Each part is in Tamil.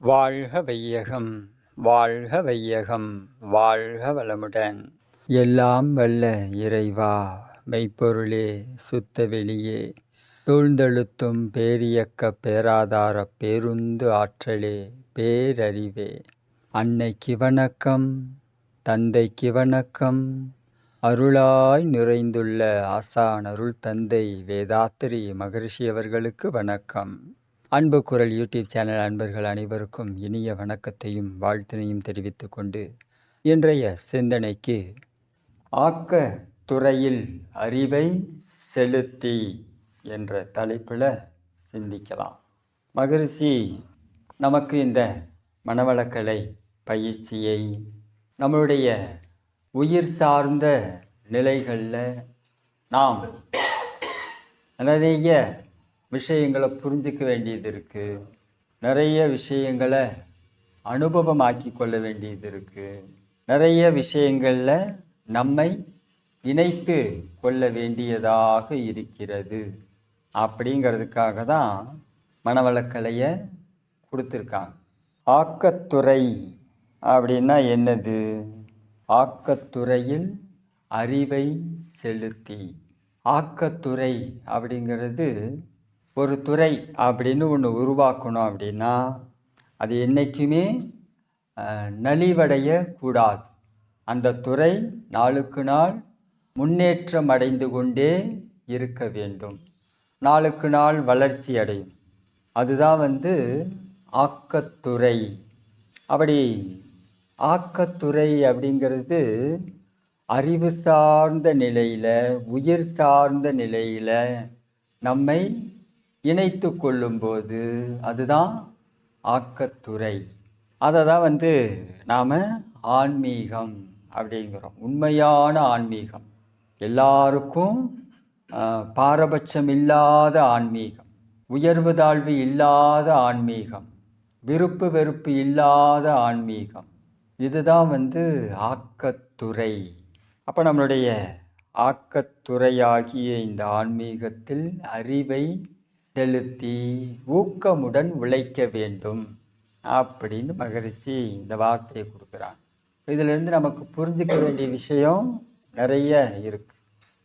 வாழ்க வையகம், வாழ்க வையகம், வாழ்க வளமுடன். எல்லாம் வல்ல இறைவா, மெய்ப்பொருளே, சுத்த வெளியே, சூழ்ந்தெழுத்தும் பேரியக்க பேராதார பேருந்து ஆற்றலே, பேரறிவே, அன்னைக்கு வணக்கம், தந்தைக்கு வணக்கம், அருளாய் நிறைந்துள்ள ஆசான் அருள் தந்தை வேதாத்திரி மகரிஷி அவர்களுக்கு வணக்கம். அன்பு குரல் யூடியூப் சேனல் அன்பர்கள் அனைவருக்கும் இனிய வணக்கத்தையும் வாழ்த்தினையும் தெரிவித்துக் கொண்டு இன்றைய சிந்தனைக்கு ஆக்க துறையில் அறிவை செலுத்தி என்ற தலைப்பில் சிந்திக்கலாம். மகரிஷி நமக்கு இந்த மனவளக்கலை பயிற்சியை நம்மளுடைய உயிர் சார்ந்த நிலைகளில் நாம் நிறைய விஷயங்களை புரிஞ்சிக்க வேண்டியது இருக்குது. நிறைய விஷயங்களை அனுபவமாக்கி கொள்ள வேண்டியது இருக்குது. நிறைய விஷயங்களில் நம்மை இணைத்து கொள்ள வேண்டியதாக இருக்கிறது. அப்படிங்கிறதுக்காக தான் மனவளக்கலையை கொடுத்துருக்காங்க. ஆக்கத்துறை அப்படின்னா என்னது? ஆக்கத்துறையில் அறிவை செலுத்தி. ஆக்கத்துறை அப்படிங்கிறது ஒரு துறை அப்படின்னு ஒன்று உருவாக்கணும் அப்படின்னா அது என்றைக்குமே நலிவடையக்கூடாது. அந்த துறை நாளுக்கு நாள் முன்னேற்றம் அடைந்து கொண்டே இருக்க வேண்டும். நாளுக்கு நாள் வளர்ச்சி அடையும். அதுதான் ஆக்கத்துறை. அப்படி ஆக்கத்துறை அப்படிங்கிறது அறிவு சார்ந்த நிலையில், உயிர் சார்ந்த நிலையில் நம்மை இணைத்து கொள்ளும்போது அதுதான் ஆக்கத்துறை. அதை தான் நாம் ஆன்மீகம் அப்படிங்கிறோம். உண்மையான ஆன்மீகம், எல்லாருக்கும் பாரபட்சம் இல்லாத ஆன்மீகம், உயர்வு தாழ்வு இல்லாத ஆன்மீகம், விருப்பு வெறுப்பு இல்லாத ஆன்மீகம், இதுதான் ஆக்கத்துறை. அப்போ நம்மளுடைய ஆக்கத்துறையாகிய இந்த ஆன்மீகத்தில் அறிவை செலுத்தி ஊக்கமுடன் உழைக்க வேண்டும் அப்படின்னு மகரிஷி இந்த வார்த்தையை கொடுக்குறாங்க. இதிலிருந்து நமக்கு புரிஞ்சிக்க வேண்டிய விஷயம் நிறைய இருக்கு.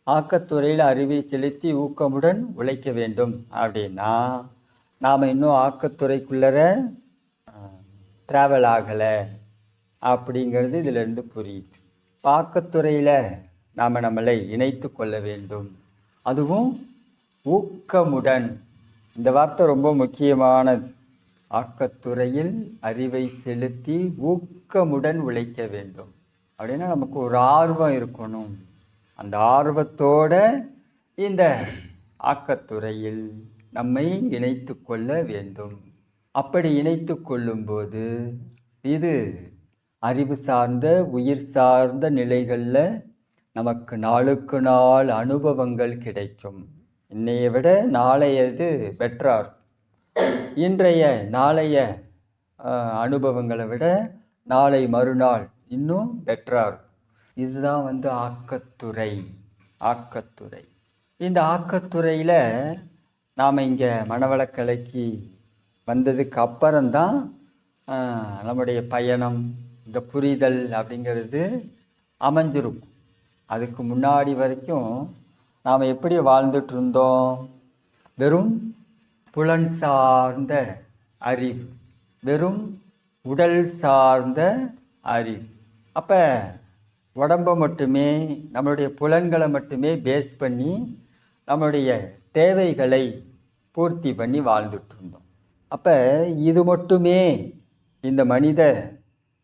ஆக்கத்துறையில் அறிவை செலுத்தி ஊக்கமுடன் உழைக்க வேண்டும் அப்படின்னா நாம் இன்னும் ஆக்கத்துறைக்குள்ளர ட்ராவல் ஆகலை அப்படிங்கிறது இதிலிருந்து புரியுது. ஆக்கத்துறையில் நாம் நம்மளை இணைத்து கொள்ள வேண்டும், அதுவும் ஊக்கமுடன். இந்த வார்த்தை ரொம்ப முக்கியமானது. ஆக்கத்துறையில் அறிவை செலுத்தி ஊக்கமுடன் உழைக்க வேண்டும் அப்படின்னா நமக்கு ஒரு ஆர்வம் இருக்கணும். அந்த ஆர்வத்தோட இந்த ஆக்கத்துறையில் நம்மை இணைத்து கொள்ள வேண்டும். அப்படி இணைத்து கொள்ளும்போது இது அறிவு சார்ந்த உயிர் சார்ந்த நிலைகளில் நமக்கு நாளுக்கு நாள் அனுபவங்கள் கிடைக்கும். இன்னையை விட நாளையது பெட்டராக, இன்றைய நாளைய அனுபவங்களை விட நாளை மறுநாள் இன்னும் பெட்டராக இருக்கும். இதுதான் ஆக்கத்துறை. ஆக்கத்துறை. இந்த ஆக்கத்துறையில் நாம் இங்கே மனவளக்கலைக்கு வந்ததுக்கு அப்புறம்தான் நம்முடைய பயணம், இந்த புரிதல் அப்படிங்கிறது அமைஞ்சிருக்கும். அதுக்கு முன்னாடி வரைக்கும் நாம் எப்படி வாழ்ந்துட்டு இருந்தோம்? வெறும் புலன் சார்ந்த அறிவு, வெறும் உடல் சார்ந்த அறிவு. அப்போ உடம்பை மட்டுமே, நம்மளுடைய புலன்களை மட்டுமே பேஸ் பண்ணி நம்மளுடைய தேவைகளை பூர்த்தி பண்ணி வாழ்ந்துட்டு இருந்தோம். அப்போ இது மட்டுமே இந்த மனித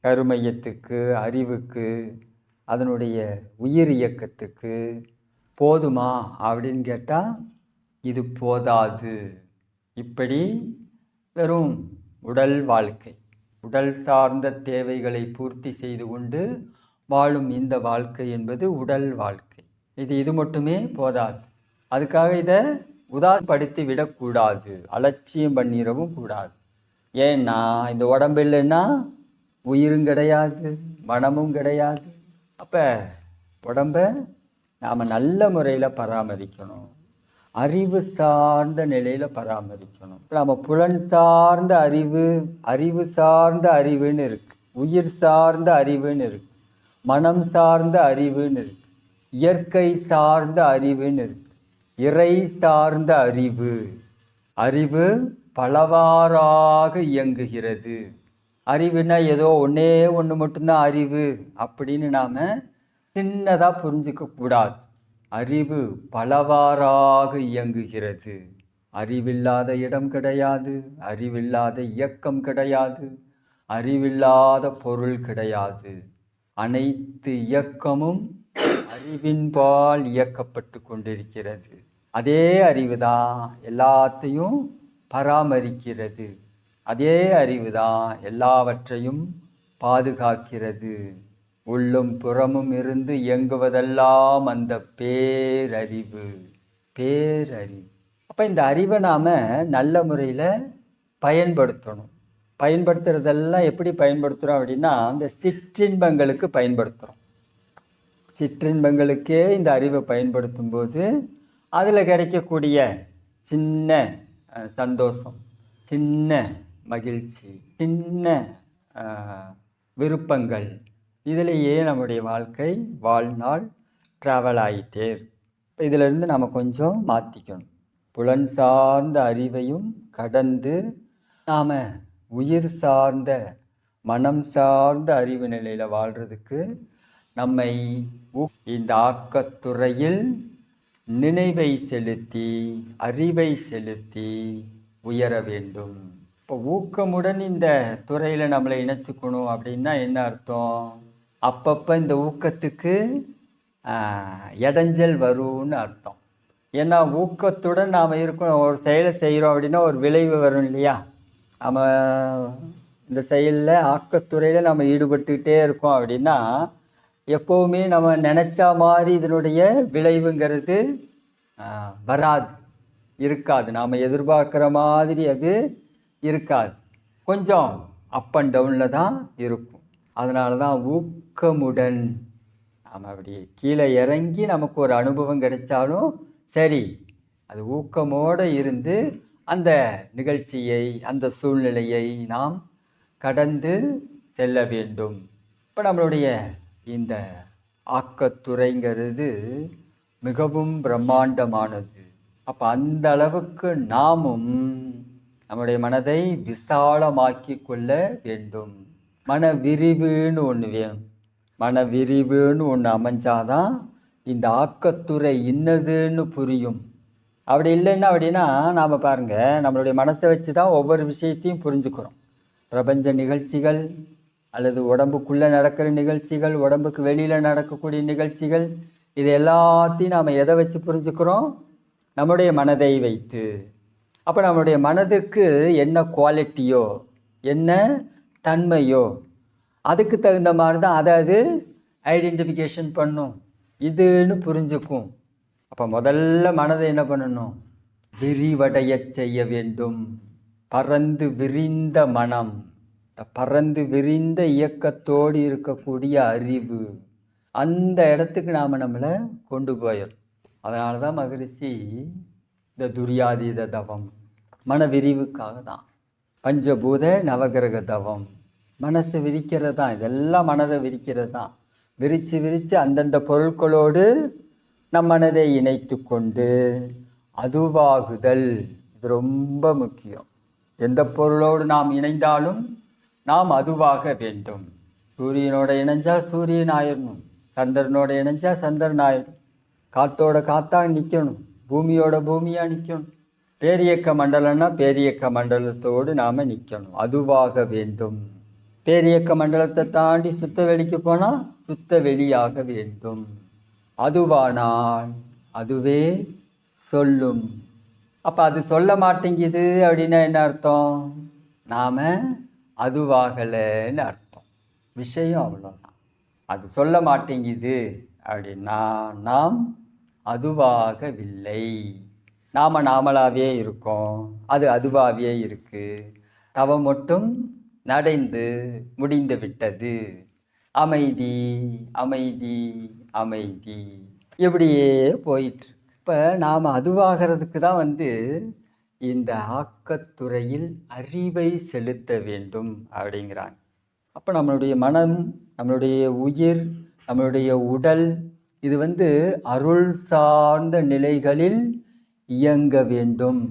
கருமையத்துக்கு, அறிவுக்கு, அதனுடைய உயிர் இயக்கத்துக்கு போதுமா அப்படின்னு கேட்டால் இது போதாது. இப்படி வெறும் உடல் வாழ்க்கை, உடல் சார்ந்த தேவைகளை பூர்த்தி செய்து கொண்டு வாழும் இந்த வாழ்க்கை என்பது உடல் வாழ்க்கை. இது மட்டுமே போதாது. அதுக்காக இதை உதாரணப்படுத்தி விடக்கூடாது, அலட்சியம் பண்ணிடவும் கூடாது. ஏன்னா இந்த உடம்பு இல்லைன்னா உயிரும் கிடையாது, மனமும் கிடையாது. அப்போ உடம்பை நாம் நல்ல முறையில் பராமரிக்கணும். அறிவு சார்ந்த நிலையில பராமரிக்கணும். நம்ம புலன் சார்ந்த அறிவு, அறிவு சார்ந்த அறிவுன்னு இருக்கு, உயிர் சார்ந்த அறிவுன்னு இருக்கு, மனம் சார்ந்த அறிவுன்னு இருக்கு, இயற்கை சார்ந்த அறிவுன்னு இருக்கு, இறை சார்ந்த அறிவு. அறிவு பலவாறாக இயங்குகிறது. அறிவுனா ஏதோ ஒன்னே ஒன்று மட்டும்தான் அறிவு அப்படின்னு நாம சின்னதா புரிஞ்சுக்க கூடாது. அறிவு பலவாறாக இயங்குகிறது. அறிவில்லாத இடம் கிடையாது, அறிவில்லாத இயக்கம் கிடையாது, அறிவில்லாத பொருள் கிடையாது. அனைத்து இயக்கமும் அறிவின்பால் இயக்கப்பட்டு கொண்டிருக்கிறது. அதே அறிவுதான் எல்லாத்தையும் பராமரிக்கிறது. அதே அறிவுதான் எல்லாவற்றையும் பாதுகாக்கிறது. உள்ளும் புறமும் இருந்து இயங்குவதெல்லாம் அந்த பேரறிவு. பேரறிவு. அப்போ இந்த அறிவை நாம் நல்ல முறையில் பயன்படுத்தணும். பயன்படுத்துறதெல்லாம் எப்படி பயன்படுத்துகிறோம் அப்படின்னா, இந்த சிற்றின்பங்களுக்கு பயன்படுத்துகிறோம். சிற்றின்பங்களுக்கே இந்த அறிவை பயன்படுத்தும் போது அதில் கிடைக்கக்கூடிய சின்ன சந்தோஷம், சின்ன மகிழ்ச்சி, சின்ன விருப்பங்கள், இதிலேயே நம்முடைய வாழ்நாள் ட்ராவல் ஆகிட்டே இருக்கு. இப்போ இதிலிருந்து நம்ம கொஞ்சம் மாற்றிக்கணும். புலன் சார்ந்த அறிவையும் கடந்து நாம் உயிர் சார்ந்த மனம் சார்ந்த அறிவு நிலையில் வாழ்கிறதுக்கு நம்மை இந்த ஆக்கத்துறையில் நினைவை செலுத்தி அறிவை செலுத்தி உயர வேண்டும். இப்போ ஊக்கமுடன் இந்த துறையில் நம்மளை இணைச்சிக்கணும் அப்படின்னா என்ன அர்த்தம்? அப்பப்போ இந்த ஊக்கத்துக்கு இடைஞ்சல் வரும்னு அர்த்தம். ஏன்னா ஊக்கத்துடன் நாம் இருக்கணும். ஒரு செயலை செய்கிறோம் அப்படின்னா ஒரு விளைவு வரும் இல்லையா? நம்ம இந்த செயலில் ஆக்கத்துறையில் நம்ம ஈடுபட்டுக்கிட்டே இருக்கோம் அப்படின்னா எப்போவுமே நம்ம நினச்சா மாதிரி இதனுடைய விளைவுங்கிறது வராது, இருக்காது. நாம் எதிர்பார்க்குற மாதிரி அது இருக்காது. கொஞ்சம் அப் அண்ட் டவுனில் தான் இருக்கும். அதனால தான் ஊக்கமுடன் நாம் அப்படி கீழே இறங்கி நமக்கு ஒரு அனுபவம் கிடைச்சாலும் சரி, அது ஊக்கமோடு இருந்து அந்த நிகழ்ச்சியை அந்த சூழ்நிலையை நாம் கடந்து செல்ல வேண்டும். இப்போ நம்மளுடைய இந்த ஆக்கத்துறைங்கிறது மிகவும் பிரம்மாண்டமானது. அப்போ அந்த அளவுக்கு நாமும் நம்முடைய மனதை விசாலமாக்கி கொள்ள வேண்டும். மன விரிவுன்னு ஒன்று வேணும். மன விரிவுன்னு ஒன்று அமைஞ்சாதான் இந்த ஆக்கத்துறை இன்னதுன்னு புரியும். அப்படி இல்லைன்னா அப்படின்னா நாம் பாருங்கள், நம்மளுடைய மனசை வச்சு தான் ஒவ்வொரு விஷயத்தையும் புரிஞ்சுக்கிறோம். பிரபஞ்ச நிகழ்ச்சிகள் அல்லது உடம்புக்குள்ளே நடக்கிற நிகழ்ச்சிகள், உடம்புக்கு வெளியில் நடக்கக்கூடிய நிகழ்ச்சிகள், இது எல்லாத்தையும் நாம் எதை வச்சு புரிஞ்சுக்கிறோம்? நம்முடைய மனதை வைத்து. அப்போ நம்முடைய மனதுக்கு என்ன குவாலிட்டியோ என்ன தன்மையோ அதுக்கு தகுந்த மாதிரி தான் அதை அது ஐடென்டிஃபிகேஷன் பண்ணும், இதுன்னு புரிஞ்சுக்கும். அப்போ முதல்ல மனதை என்ன பண்ணணும்? விரிவடைய செய்ய வேண்டும். பறந்து விரிந்த மனம், பறந்து விரிந்த இயக்கத்தோடு இருக்கக்கூடிய அறிவு, அந்த இடத்துக்கு நாம் நம்மளை கொண்டு போயிடும். அதனால தான் மகரிஷி இந்த துரியாதீத தவம் மன விரிவுக்காக தான். பஞ்சபூத நவகிரக தவம் மனசை விரிக்கிறது தான். இதெல்லாம் மனதை விரிக்கிறது தான். விரித்து அந்தந்த பொருட்களோடு நம் மனதை இணைத்து கொண்டு அதுவாகுதல், இது ரொம்ப முக்கியம். எந்த பொருளோடு நாம் இணைந்தாலும் நாம் அதுவாக வேண்டும். சூரியனோட இணைஞ்சா சூரியன் ஆயிடணும், சந்திரனோட இணைஞ்சா சந்திரன் ஆயிடும், காற்றோட காத்தா நிற்கணும், பூமியோட பூமியாக நிற்கணும், பேரியக்க மண்டலம்னா பேரியக்க மண்டலத்தோடு நாம் நிற்கணும், அதுவாக வேண்டும். பேரியக்க மண்டலத்தை தாண்டி சுத்த வெளிக்கு போனால் சுத்த வெளியாக வேண்டும். அதுவானால் அதுவே சொல்லும். அப்போ அது சொல்ல மாட்டேங்குது அப்படின்னா என்ன அர்த்தம்? நாம் அதுவாகலைன்னு அர்த்தம். விஷயம் அவ்வளோதான். அது சொல்ல மாட்டேங்குது அப்படின்னா நாம் அதுவாகவில்லை. நாமளாவே இருக்கோம், அது அதுவாகவே இருக்கு. தவம் மட்டும் நடைந்து முடிந்து விட்டது. அமைதி அமைதி அமைதி இப்படியே போயிட்டு. இப்போ நாம் அதுவாகிறதுக்கு தான் இந்த ஆக்கத்துறையில் அறிவை செலுத்த வேண்டும் அப்படிங்கிறாங்க. அப்போ நம்மளுடைய மனம், நம்மளுடைய உயிர், நம்மளுடைய உடல் இது அருள் சார்ந்த நிலைகளில் இயங்க வேண்டும்.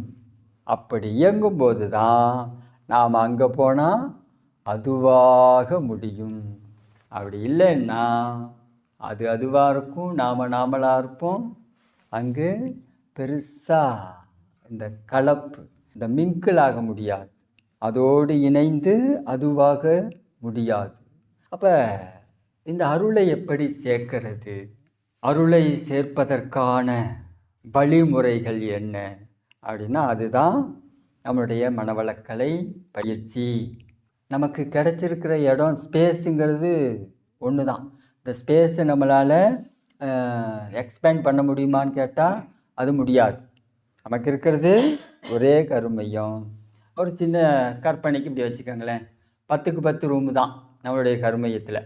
அப்படி இயங்கும்போது தான் நாம் அங்கே போனால் அதுவாக முடியும். அப்படி இல்லைன்னா அது அதுவாக இருக்கும், நாமளாக இருப்போம். அங்கு பெருசாக இந்த கலப்பு, இந்த மிங்கிளாக முடியாது, அதோடு இணைந்து அதுவாக முடியாது. அப்போ இந்த அருளை எப்படி சேர்க்கிறது? அருளை சேர்ப்பதற்கான வழிமுறைகள் என்ன அப்படின்னா, அதுதான் நம்மளுடைய மனவளக்கலை பயிற்சி. நமக்கு கிடைச்சிருக்கிற இடம், ஸ்பேஸுங்கிறது ஒன்று தான். இந்த ஸ்பேஸை நம்மளால் எக்ஸ்பேண்ட் பண்ண முடியுமான்னு கேட்டால் அது முடியாது. நமக்கு இருக்கிறது ஒரே கருமையம். ஒரு சின்ன கற்பனைக்கு இப்படி வச்சுக்கோங்களேன், 10க்கு 10 ரூமு தான் நம்மளுடைய கருமையத்தில்.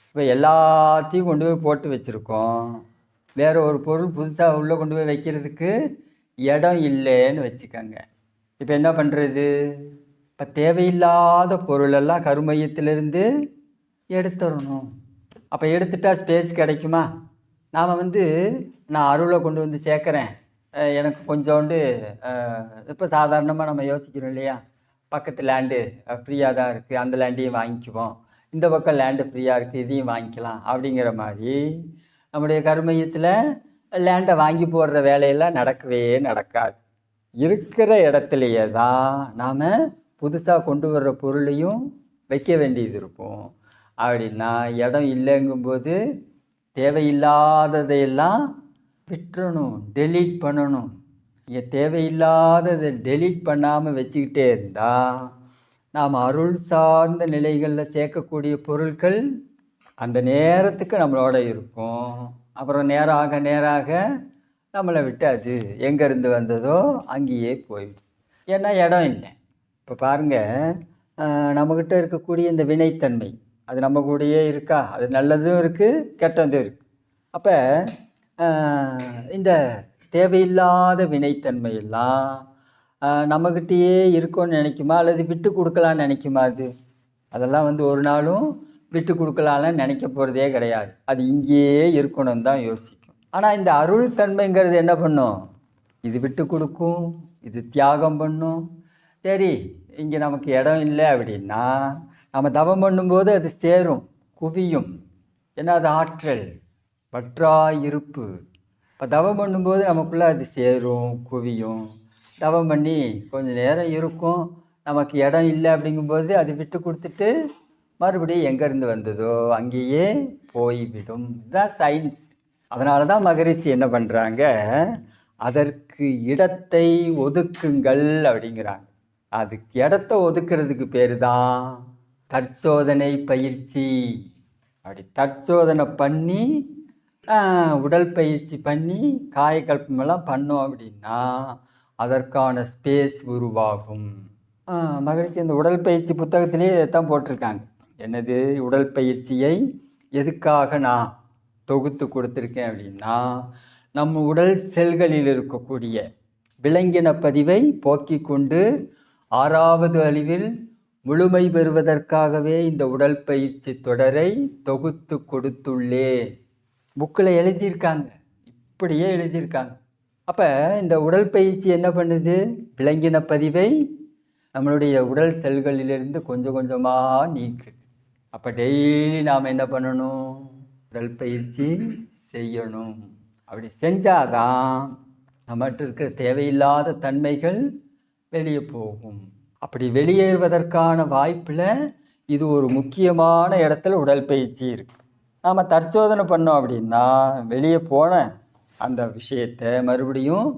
இப்போ எல்லாத்தையும் கொண்டு போய் போட்டு வச்சுருக்கோம். வேறு ஒரு பொருள் புதுசாக உள்ளே கொண்டு போய் வைக்கிறதுக்கு இடம் இல்லைன்னு வச்சுக்கோங்க. இப்போ என்ன பண்ணுறது? இப்போ தேவையில்லாத பொருளெல்லாம் கருமையத்திலிருந்து எடுத்துடணும். அப்போ எடுத்துட்டா ஸ்பேஸ் கிடைக்குமா? நாம் நான் அருளை கொண்டு வந்து சேர்க்குறேன், எனக்கு கொஞ்சோண்டு இப்போ சாதாரணமாக நம்ம யோசிக்கிறோம் இல்லையா, பக்கத்து லேண்டு ஃப்ரீயாக தான் இருக்குது, அந்த லேண்டையும் வாங்கிக்குவோம், இந்த பக்கம் லேண்டு ஃப்ரீயாக இருக்குது, இதையும் வாங்கிக்கலாம் அப்படிங்கிற மாதிரி நம்முடைய கருமையத்தில் லேண்டை வாங்கி போடுற வேலையெல்லாம் நடக்கவே நடக்காது. இருக்கிற இடத்துலையே தான் நாம் புதுசாக கொண்டு வர்ற பொருளையும் வைக்க வேண்டியது இருக்கும். அப்படின்னா இடம் இல்லைங்கும்போது தேவையில்லாததையெல்லாம் விட்டுறணும், டெலீட் பண்ணணும். இங்கே தேவையில்லாததை டெலீட் பண்ணாமல் வச்சுக்கிட்டே இருந்தால் நாம் அருள் சார்ந்த நிலைகளில் சேர்க்கக்கூடிய பொருட்கள் அந்த நேரத்துக்கு நம்மளோட இருக்கும். அப்புறம் நேராக நம்மளை விட்டு அது எங்கேருந்து வந்ததோ அங்கேயே போயிடும். ஏன்னா இடம் இல்லை. இப்போ பாருங்கள், நம்மக்கிட்ட இருக்கக்கூடிய இந்த வினைத்தன்மை அது நம்ம கூடயே இருக்கா? அது நல்லதும் இருக்குது, கெட்டதும் இருக்குது. அப்போ இந்த தேவையில்லாத வினைத்தன்மையெல்லாம் நம்மக்கிட்டேயே இருக்கும்னு நினைக்குமா, அல்லது விட்டு கொடுக்கலான்னு நினைக்குமா? அதெல்லாம் ஒரு நாளும் விட்டு கொடுக்கலான்னு நினைக்க போகிறதே கிடையாது. அது இங்கேயே இருக்கணும் தான் யோசிக்கும். ஆனால் இந்த அருள் தன்மைங்கிறது என்ன பண்ணும்? இது விட்டு கொடுக்கும், இது தியாகம் பண்ணும். சரி, இங்கே நமக்கு இடம் இல்லை அப்படின்னா நம்ம தவம் பண்ணும்போது அது சேரும், குவியும். ஏன்னா அது ஆற்றல், வற்றா இருப்பு. இப்போ தவம் பண்ணும்போது நமக்குள்ளே அது சேரும், குவியும். தவம் பண்ணி கொஞ்சம் நேரம் இருக்கும், நமக்கு இடம் இல்லை அப்படிங்கும்போது அது விட்டு கொடுத்துட்டு மறுபடியும் எங்கேருந்து வந்ததோ அங்கேயே போய்விடும். இதுதான் சயின்ஸ். அதனால தான் மகரிஷி என்ன பண்ணுறாங்க, அதற்கு இடத்தை ஒதுக்குங்கள் அப்படிங்கிறாங்க. அதுக்கு இடத்த ஒதுக்குறதுக்கு பேர் தான் தற்சோதனை பயிற்சி. அப்படி தற்சோதனை பண்ணி உடல் பயிற்சி பண்ணி காயக்கல்பமெல்லாம் பண்ணோம் அப்படின்னா அதற்கான ஸ்பேஸ் உருவாகும். மகிழ்ச்சி இந்த உடல் பயிற்சி புத்தகத்திலே தான் போட்டிருக்காங்க. என்னது, உடல் பயிற்சியை எதுக்காக நான் தொகுத்து கொடுத்துருக்கேன் அப்படின்னா, நம்ம உடல் செல்களில் இருக்கக்கூடிய விலங்கின பதிவை போக்கி கொண்டு 6வது அறிவில் முழுமை பெறுவதற்காகவே இந்த உடல் பயிற்சி தொடரை தொகுத்து கொடுத்துள்ளேன். புக்கில் எழுதியிருக்காங்க, இப்படியே எழுதியிருக்காங்க. அப்போ இந்த உடல் பயிற்சி என்ன பண்ணுது? விலங்கின பதிவை நம்மளுடைய உடல் செல்களிலிருந்து கொஞ்சம் கொஞ்சமாக நீக்குது. அப்போ டெய்லி நாம் என்ன பண்ணணும்? உடல் பயிற்சி செய்யணும். அப்படி செஞ்சாதான் நம்மகிட்ட இருக்கிற தேவையில்லாத தன்மைகள் வெளியே போகும். அப்படி வெளியேறுவதற்கான வாய்ப்பில் இது ஒரு முக்கியமான இடத்துல உடல் பயிற்சி இருக்குது. நாம் தற்சோதனை பண்ணோம் அப்படின்னா வெளியே போன அந்த விஷயத்தை மறுபடியும்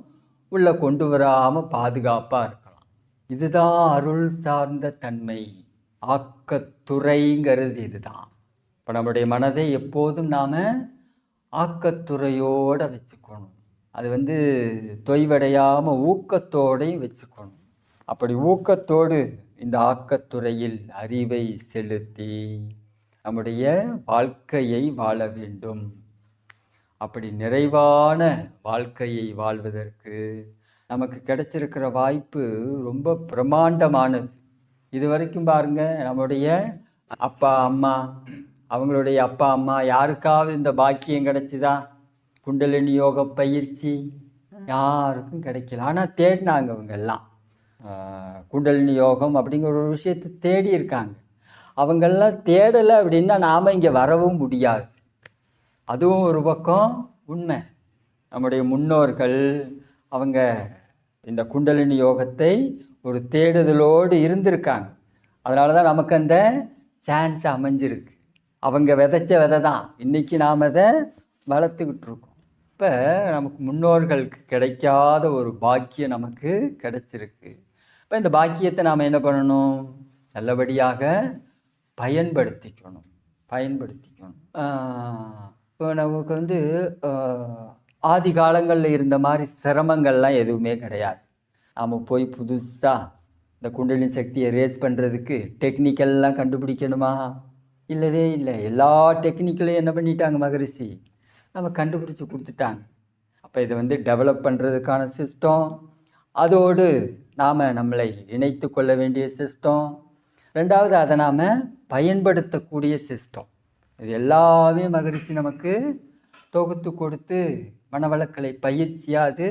உள்ளே கொண்டு வராமல் பாதுகாப்பாக இருக்கலாம். இதுதான் அருள் சார்ந்த தன்மை, ஆக்கத்துறைங்கிறது இதுதான். இப்போ நம்முடைய மனதை எப்போதும் நாம் ஆக்கத்துறையோடு வச்சுக்கணும். அது தொய்வடையாமல் ஊக்கத்தோடையும் வச்சுக்கணும். அப்படி ஊக்கத்தோடு இந்த ஆக்கத்துறையில் அறிவை செலுத்தி நம்முடைய வாழ்க்கையை வாழ வேண்டும். அப்படி நிறைவான வாழ்க்கையை வாழ்வதற்கு நமக்கு கிடைச்சிருக்கிற வாய்ப்பு ரொம்ப பிரம்மாண்டமானது. இது வரைக்கும் பாருங்க, நம்முடைய அப்பா அம்மா, அவங்களுடைய அப்பா அம்மா யாருக்காவது இந்த பாக்கியம் கிடைச்சிதா? குண்டலினி யோக பயிற்சி யாருக்கும் கிடைக்கல. ஆனால் தேடினாங்க அவங்க எல்லாம். குண்டலினி யோகம் அப்படிங்கிற ஒரு விஷயத்தை தேடி இருக்காங்க. அவங்கெல்லாம் தேடலை அப்படின்னா நாம் இங்கே வரவும் முடியாது. அதுவும் ஒரு பக்கம் உண்மை. நம்முடைய முன்னோர்கள் அவங்க இந்த குண்டலினி யோகத்தை ஒரு தேடுதலோடு இருந்திருக்காங்க. அதனால தான் நமக்கு அந்த சான்ஸ் அமைஞ்சிருக்கு. அவங்க விதைச்ச விதை தான் இன்றைக்கி நாம் அதை வளர்த்துக்கிட்டு இருக்கோம். இப்போ நமக்கு முன்னோர்களுக்கு கிடைக்காத ஒரு பாக்கியம் நமக்கு கிடைச்சிருக்கு. இப்போ இந்த பாக்கியத்தை நாம் என்ன பண்ணணும்? நல்லபடியாக பயன்படுத்திக்கணும். இப்போ நமக்கு ஆதி காலங்களில் இருந்த மாதிரி சிரமங்கள்லாம் எதுவுமே கிடையாது. நாம் போய் புதுசாக இந்த குண்டலினி சக்தியை ரேஸ் பண்ணுறதுக்கு டெக்னிக்கல்லாம் கண்டுபிடிக்கணுமா? இல்லவே இல்லை. எல்லா டெக்னிக்கலையும் என்ன பண்ணிட்டாங்க மகரிஷி நம்ம கண்டுபிடிச்சி கொடுத்துட்டாங்க. அப்போ இதை டெவலப் பண்ணுறதுக்கான சிஸ்டம், அதோடு நாம் நம்மளை இணைத்து கொள்ள வேண்டிய சிஸ்டம், ரெண்டாவது அதை நாம் பயன்படுத்தக்கூடிய சிஸ்டம், இது எல்லாமே மகரிஷி நமக்கு தொகுத்து கொடுத்து மனவளக்கலை பயிற்சியாக அது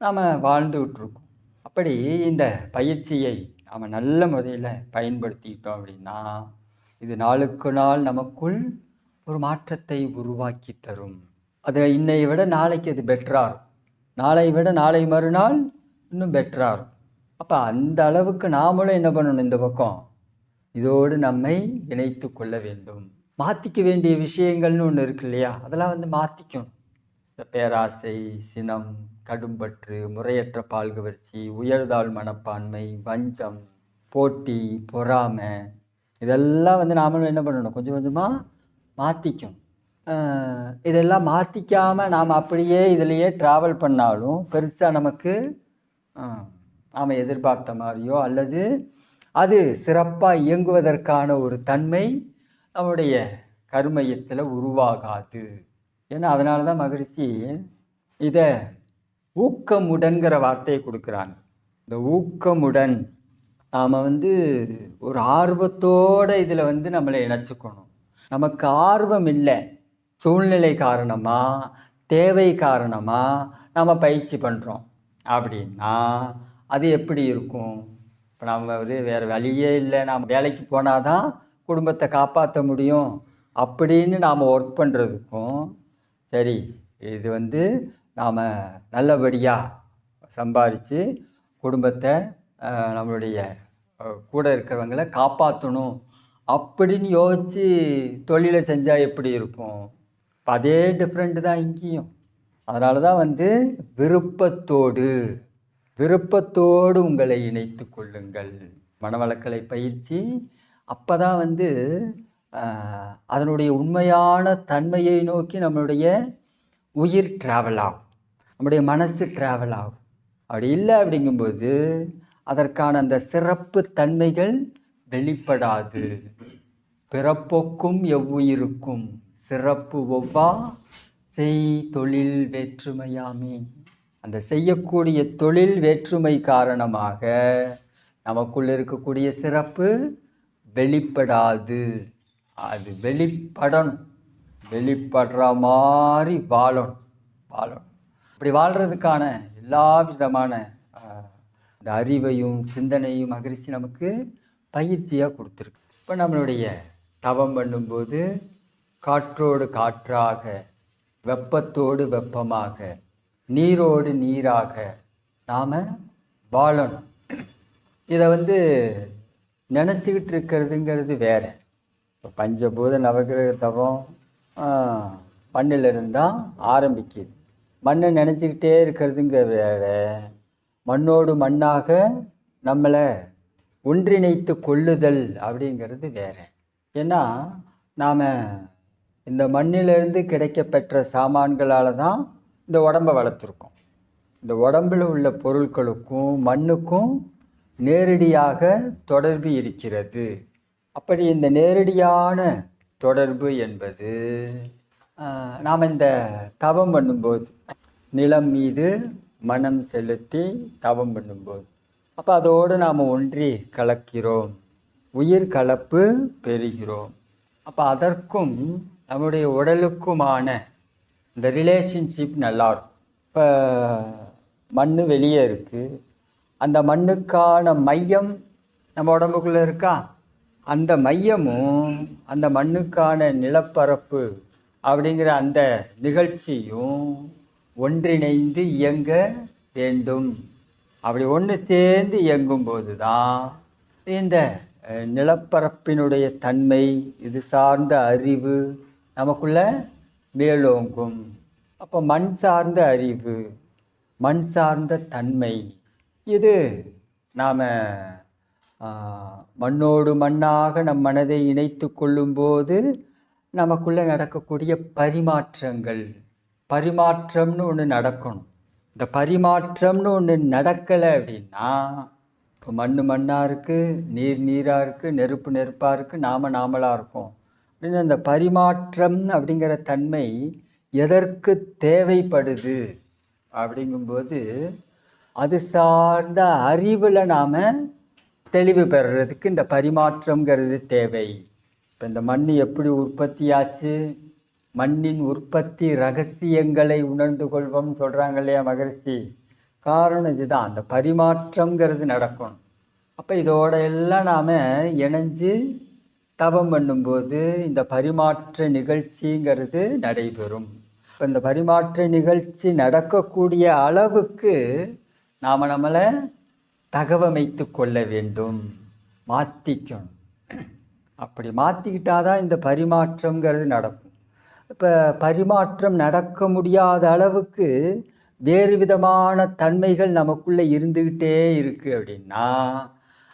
நாம் வாழ்ந்துகிட்ருக்கோம். அப்படி இந்த பயிற்சியை நாம் நல்ல முறையில் பயன்படுத்திக்கிட்டோம் அப்படின்னா இது நாளுக்கு நாள் நமக்குள் ஒரு மாற்றத்தை உருவாக்கி தரும். அது இன்னையை விட நாளைக்கு அது பெட்டராக இருக்கும், நாளை விட நாளை மறுநாள் இன்னும் பெட்டராக இருக்கும். அப்போ அந்த அளவுக்கு நாமளும் என்ன பண்ணணும்? இந்த பக்கம் இதோடு நம்மை இணைத்து கொள்ள வேண்டும். மாற்றிக்க வேண்டிய விஷயங்கள்னு ஒன்று இருக்கு இல்லையா? அதெல்லாம் மாற்றிக்கணும். இந்த பேராசை, சினம், கடும்பற்று, முறையற்ற பால்கவர்ச்சி, உயர்தாழ் மனப்பான்மை, வஞ்சம், போட்டி, பொறாமை, இதெல்லாம் நாமளும் என்ன பண்ணணும்? கொஞ்சம் கொஞ்சமாக மாற்றிக்கணும். இதெல்லாம் மாற்றிக்காமல் நாம் அப்படியே இதிலையே ட்ராவல் பண்ணாலும் பெருசாக நமக்கு நாம் எதிர்பார்த்த மாதிரியோ அல்லது அது சிறப்பாக இயங்குவதற்கான ஒரு தன்மை நம்முடைய கருமையத்தில் உருவாகாது. ஏன்னா அதனால தான் மகரிஷி இதை ஊக்கமுடன்கிற வார்த்தையை கொடுக்குறாங்க. இந்த ஊக்கமுடன் நாம் ஒரு ஆர்வத்தோடு இதில் நம்மளை இணைச்சிக்கணும். நமக்கு ஆர்வம் இல்லை, சூழ்நிலை காரணமாக, தேவை காரணமாக நம்ம பயிற்சி பண்ணுறோம் அப்படின்னா அது எப்படி இருக்கும்? இப்போ நம்ம வேறு வழியே இல்லை, நாம் வேலைக்கு போனால் தான் குடும்பத்தை காப்பாற்ற முடியும் அப்படின்னு நாம் ஒர்க் பண்ணுறதுக்கும், சரி இது நாம் நல்லபடியாக சம்பாதிச்சு குடும்பத்தை நம்மளுடைய கூட இருக்கிறவங்களை காப்பாற்றணும் அப்படின்னு யோசித்து தொழிலை செஞ்சால் எப்படி இருக்கும்? அதே டிஃப்ரெண்ட்டு தான் இங்கேயும். அதனால தான் விருப்பத்தோடு உங்களை இணைத்து கொள்ளுங்கள். மனவளக்கலை பயிற்சி அப்போ தான் அதனுடைய உண்மையான தன்மையை நோக்கி நம்மளுடைய உயிர் ட்ராவல் ஆகும், நம்முடைய மனசு ட்ராவல் ஆகும். அப்படி இல்லை அப்படிங்கும்போது அதற்கான அந்த சிறப்பு தன்மைகள் வெளிப்படாது. பிறப்போக்கும் எவ்வுயிருக்கும் சிறப்பு ஒவ்வா செய் தொழில் வேற்றுமையாமே. அந்த செய்யக்கூடிய தொழில் வேற்றுமை காரணமாக நமக்குள்ள இருக்கக்கூடிய சிறப்பு வெளிப்படாது. அது வெளிப்படணும், வெளிப்படுற மாதிரி வாழணும். அப்படி வாழ்கிறதுக்கான எல்லா விதமான இந்த அறிவையும் சிந்தனையும் மகரிஷி நமக்கு பயிற்சியாக கொடுத்துருக்கு. இப்போ நம்மளுடைய தவம் பண்ணும்போது காற்றோடு காற்றாக, வெப்பத்தோடு வெப்பமாக, நீரோடு நீராக நாம் வாழணும். இதை நினச்சிக்கிட்டு இருக்கிறதுங்கிறது வேறு. இப்போ பஞ்சபூத நவகிரக தவம் மண்ணில் இருந்தால் ஆரம்பிக்குது. மண்ணை நினச்சிக்கிட்டே இருக்கிறதுங்க வேறு. மண்ணோடு மண்ணாக நம்மளை ஒன்றிணைத்து கொள்ளுதல் அப்படிங்கிறது வேறு. ஏன்னா நாம் இந்த மண்ணிலிருந்து கிடைக்கப்பெற்ற சாமான்களால் தான் இந்த உடம்பை வளர்த்துருக்கோம். இந்த உடம்பில் உள்ள பொருட்களுக்கும் மண்ணுக்கும் நேரடியாக தொடர்பு இருக்கிறது. அப்படி இந்த நேரடியான தொடர்பு என்பது நாம் இந்த தவம் பண்ணும்போது நிலம் மீது மனம் செலுத்தி தவம் பண்ணும்போது அப்போ அதோடு நாம் ஒன்றி கலக்கிறோம், உயிர் கலப்பு பெறுகிறோம். அப்போ அதற்கும் நம்முடைய உடலுக்குமான இந்த ரிலேஷன்ஷிப் நல்லாயிருக்கும். இப்போ மண் வெளியே இருக்குது, அந்த மண்ணுக்கான மையம் நம்ம உடம்புக்குள்ளே இருக்கா, அந்த மையமும் அந்த மண்ணுக்கான நிலப்பரப்பு அப்படிங்கிற அந்த நிகழ்ச்சியும் ஒன்றிணைந்து இயங்க வேண்டும். அப்படி ஒன்று சேர்ந்து இயங்கும்போது தான் இந்த நிலப்பரப்பினுடைய தன்மை, இது சார்ந்த அறிவு நமக்குள்ள மேலோங்கும். அப்போ மண் சார்ந்த அறிவு, மண் சார்ந்த தன்மை, இது நாம் மண்ணோடு மண்ணாக நம் மனதை இணைத்து கொள்ளும்போது நமக்குள்ளே நடக்கக்கூடிய பரிமாற்றம்னு ஒன்று நடக்கணும். இந்த பரிமாற்றம்னு ஒன்று நடக்கலை அப்படின்னா, இப்போ மண்ணாக இருக்குது, நீராக இருக்குது, நெருப்பாக இருக்குது, நாமளாக இருக்கோம் அப்படின்னு அந்த பரிமாற்றம் அப்படிங்கிற தன்மை எதற்கு தேவைப்படுது அப்படிங்கும்போது அது சார்ந்த அறிவில் நாம் தெளிவு பெறுறதுக்கு இந்த பரிமாற்றம்ங்கிறது தேவை. இப்போ இந்த மண் எப்படி உற்பத்தியாச்சு, மண்ணின் உற்பத்தி ரகசியங்களை உணர்ந்து கொள்வோம்னு சொல்கிறாங்க இல்லையா மகரிஷி. காரணம் இதுதான், அந்த பரிமாற்றம்ங்கிறது நடக்கணும். அப்போ இதோட எல்லாம் நாம் இணைஞ்சு தவம் பண்ணும்போது இந்த பரிமாற்ற நிகழ்ச்சிங்கிறது நடைபெறும். இப்போ இந்த பரிமாற்ற நிகழ்ச்சி நடக்கக்கூடிய அளவுக்கு நாம் நம்மளை தகவமைத்து கொள்ள வேண்டும், மாற்றிக்கணும். அப்படி மாற்றிக்கிட்டாதான் இந்த பரிமாற்றம்ங்கிறது நடக்கும். இப்போ பரிமாற்றம் நடக்க முடியாத அளவுக்கு வேறு விதமான தன்மைகள் நமக்குள்ளே இருந்துக்கிட்டே இருக்குது அப்படின்னா,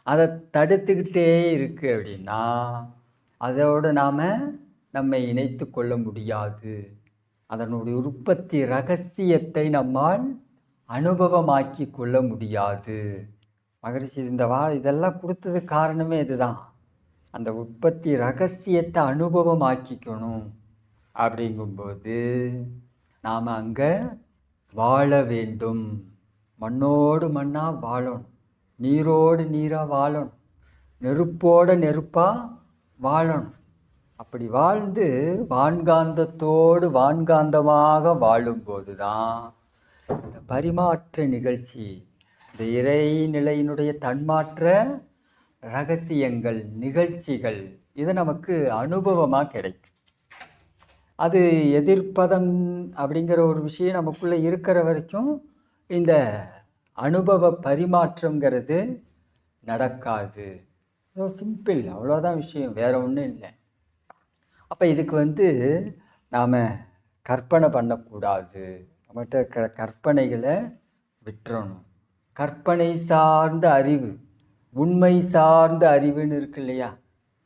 அதை தடுத்துக்கிட்டே இருக்குது அப்படின்னா, அதோடு நாம் நம்மை இணைத்து கொள்ள முடியாது. அதனுடைய உற்பத்தி ரகசியத்தை நம்மால் அனுபவமாக்கி கொள்ள முடியாது. மகரிஷி இதெல்லாம் கொடுத்தது காரணமே இதுதான். அந்த உற்பத்தி ரகசியத்தை அனுபவமாக்கிக்கணும். அப்படிங்கும்போது நாம் அங்கே வாழ வேண்டும். மண்ணோடு மண்ணாக வாழணும், நீரோடு நீராக வாழணும், நெருப்போடு நெருப்பாக வாழணும். அப்படி வாழ்ந்து வான்காந்தத்தோடு வான்காந்தமாக வாழும்போது தான் இந்த பரிமாற்ற நிகழ்ச்சி, இந்த இறைநிலையினுடைய தன்மாற்ற ரகசியங்கள், நிகழ்ச்சிகள், இது நமக்கு அனுபவமாக கிடைக்கும். அது எதிர்ப்பதம் அப்படிங்கிற ஒரு விஷயம் நமக்குள்ளே இருக்கிற வரைக்கும் இந்த அனுபவ பரிமாற்றங்கிறது நடக்காது. ஸோ சிம்பிள், அவ்வளோதான் விஷயம், வேறு ஒன்றும் இல்லை. அப்போ இதுக்கு நாம் கற்பனை பண்ணக்கூடாது, நம்மகிட்ட கற்பனைகளை விட்டுறணும். கற்பனை சார்ந்த அறிவு, உண்மை சார்ந்த அறிவுன்னு இருக்கு இல்லையா.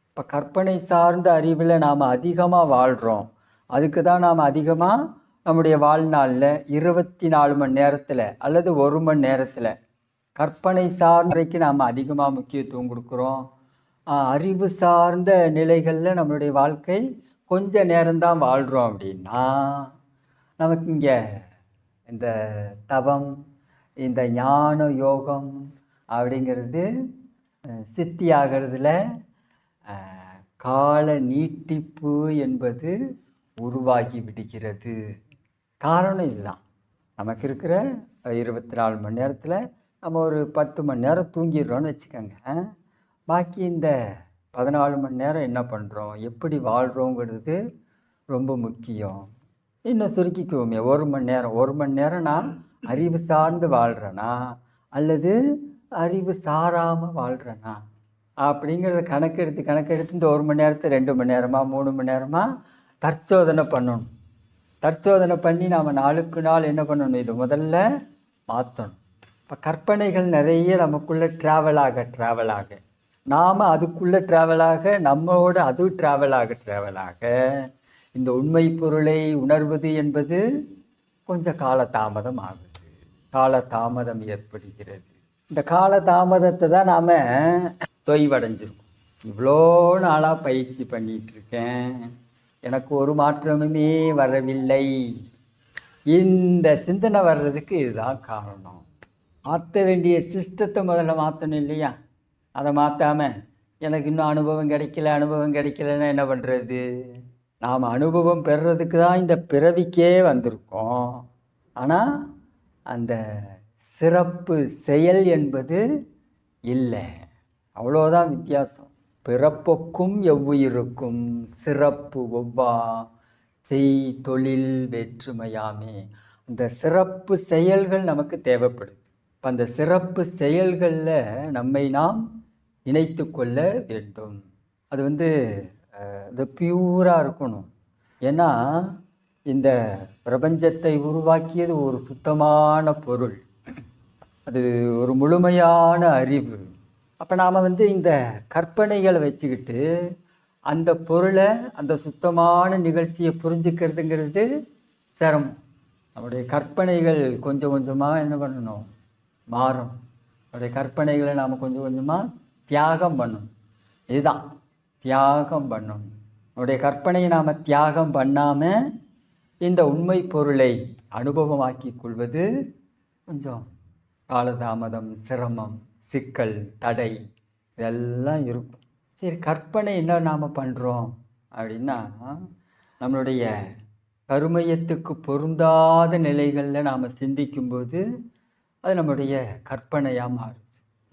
இப்போ கற்பனை சார்ந்த அறிவில் நாம் அதிகமாக வாழ்கிறோம். அதுக்கு தான் நாம் அதிகமாக நம்முடைய வாழ்நாளில் 24 மணி நேரத்தில் அல்லது 1 மணி நேரத்தில் கற்பனை சார்ந்தைக்கு நாம் அதிகமாக முக்கியத்துவம் கொடுக்குறோம். அறிவு சார்ந்த நிலைகளில் நம்மளுடைய வாழ்க்கை கொஞ்ச நேரம்தான் வாழ்கிறோம். அப்படின்னா நமக்கு இங்கே இந்த தவம், இந்த ஞான யோகம் அப்படிங்கிறது சித்தி ஆகிறதுல கால நீட்டிப்பு என்பது உருவாகி விடுகிறது. காரணம் இதுதான். நமக்கு இருக்கிற 24 மணி நேரத்தில் நம்ம ஒரு 10 மணி நேரம் தூங்கிடுறோன்னு வச்சுக்கோங்க. பாக்கி இந்த 14 மணி நேரம் என்ன பண்ணுறோம், எப்படி வாழ்கிறோங்கிறது ரொம்ப முக்கியம். இன்னும் சுருக்கிக்குவோமே, 1 மணி நேரம் நான் அறிவு சார்ந்து வாழ்கிறேனா அல்லது அறிவு சாராமல் வாழ்கிறேனா அப்படிங்கிறத கணக்கெடுத்து இந்த 1 மணி நேரத்தை 2 மணி நேரமாக 3 மணி நேரமாக தற்சோதனை பண்ணணும். தற்சோதனை பண்ணி நாம் நாளுக்கு நாள் என்ன பண்ணணும், இது முதல்ல மாற்றணும். இப்போ கற்பனைகள் நிறைய நமக்குள்ளே ட்ராவல் ஆக நாம் அதுக்குள்ளே ட்ராவலாக, நம்மளோட அது ட்ராவலாக இந்த உண்மை பொருளை உணர்வது என்பது கொஞ்சம் காலதாமதம் ஆகுது, காலதாமதம் ஏற்படுகிறது. இந்த காலதாமதத்தை தான் நாம் தொய்வடைஞ்சிருக்கோம். இவ்வளோ நாளாக பயிற்சி பண்ணிகிட்ருக்கேன், எனக்கு ஒரு மாற்றமுமே வரவில்லை. இந்த சிந்தனை வர்றதுக்கு இதுதான் காரணம். மாற்ற வேண்டிய சிஸ்டத்தை முதல்ல மாற்றணும் இல்லையா? அதை மாற்றாம எனக்கு இன்னும் அனுபவம் கிடைக்கலன்னா என்ன பண்ணுறது? நாம் அனுபவம் பெறுறதுக்கு தான் இந்த பிறவிக்கே வந்திருக்கோம். ஆனால் அந்த சிறப்பு செயல் என்பது இல்லை. அவ்வளோதான் வித்தியாசம். பிறப்புக்கும் எவ்வுயிருக்கும் சிறப்பு ஒவ்வா செய் தொழில் வேற்றுமையாமே. அந்த சிறப்பு செயல்கள் நமக்கு தேவைப்படுது. இப்போ அந்த சிறப்பு செயல்களில் நம்மை நாம் இணைத்து கொள்ள வேண்டும். அது இது பியூராக இருக்கணும். ஏன்னா இந்த பிரபஞ்சத்தை உருவாக்கியது ஒரு சுத்தமான பொருள், அது ஒரு முழுமையான அறிவு. அப்போ நாம் இந்த கற்பனைகளை வச்சுக்கிட்டு அந்த பொருளை, அந்த சுத்தமான நிகழ்ச்சியை புரிஞ்சுக்கிறதுங்கிறது சிரமம். நம்முடைய கற்பனைகள் கொஞ்சம் கொஞ்சமாக என்ன பண்ணணும்? மாறும். நம்முடைய கற்பனைகளை நாம் கொஞ்சம் கொஞ்சமாக தியாகம் பண்ணணும். இதுதான் தியாகம் பண்ணணும். நம்முடைய கற்பனையை நாம் தியாகம் பண்ணாமல் இந்த உண்மை பொருளை அனுபவமாக்கி கொள்வது கொஞ்சம் காலதாமதம், சிரமம், சிக்கல், தடை இதெல்லாம் இருக்கும். சரி, கற்பனை என்ன நாம் பண்ணுறோம் அப்படின்னா, நம்மளுடைய கருமையத்துக்கு பொருந்தாத நிலைகளில் நாம் சிந்திக்கும்போது அது நம்முடைய கற்பனையாக மாறுது.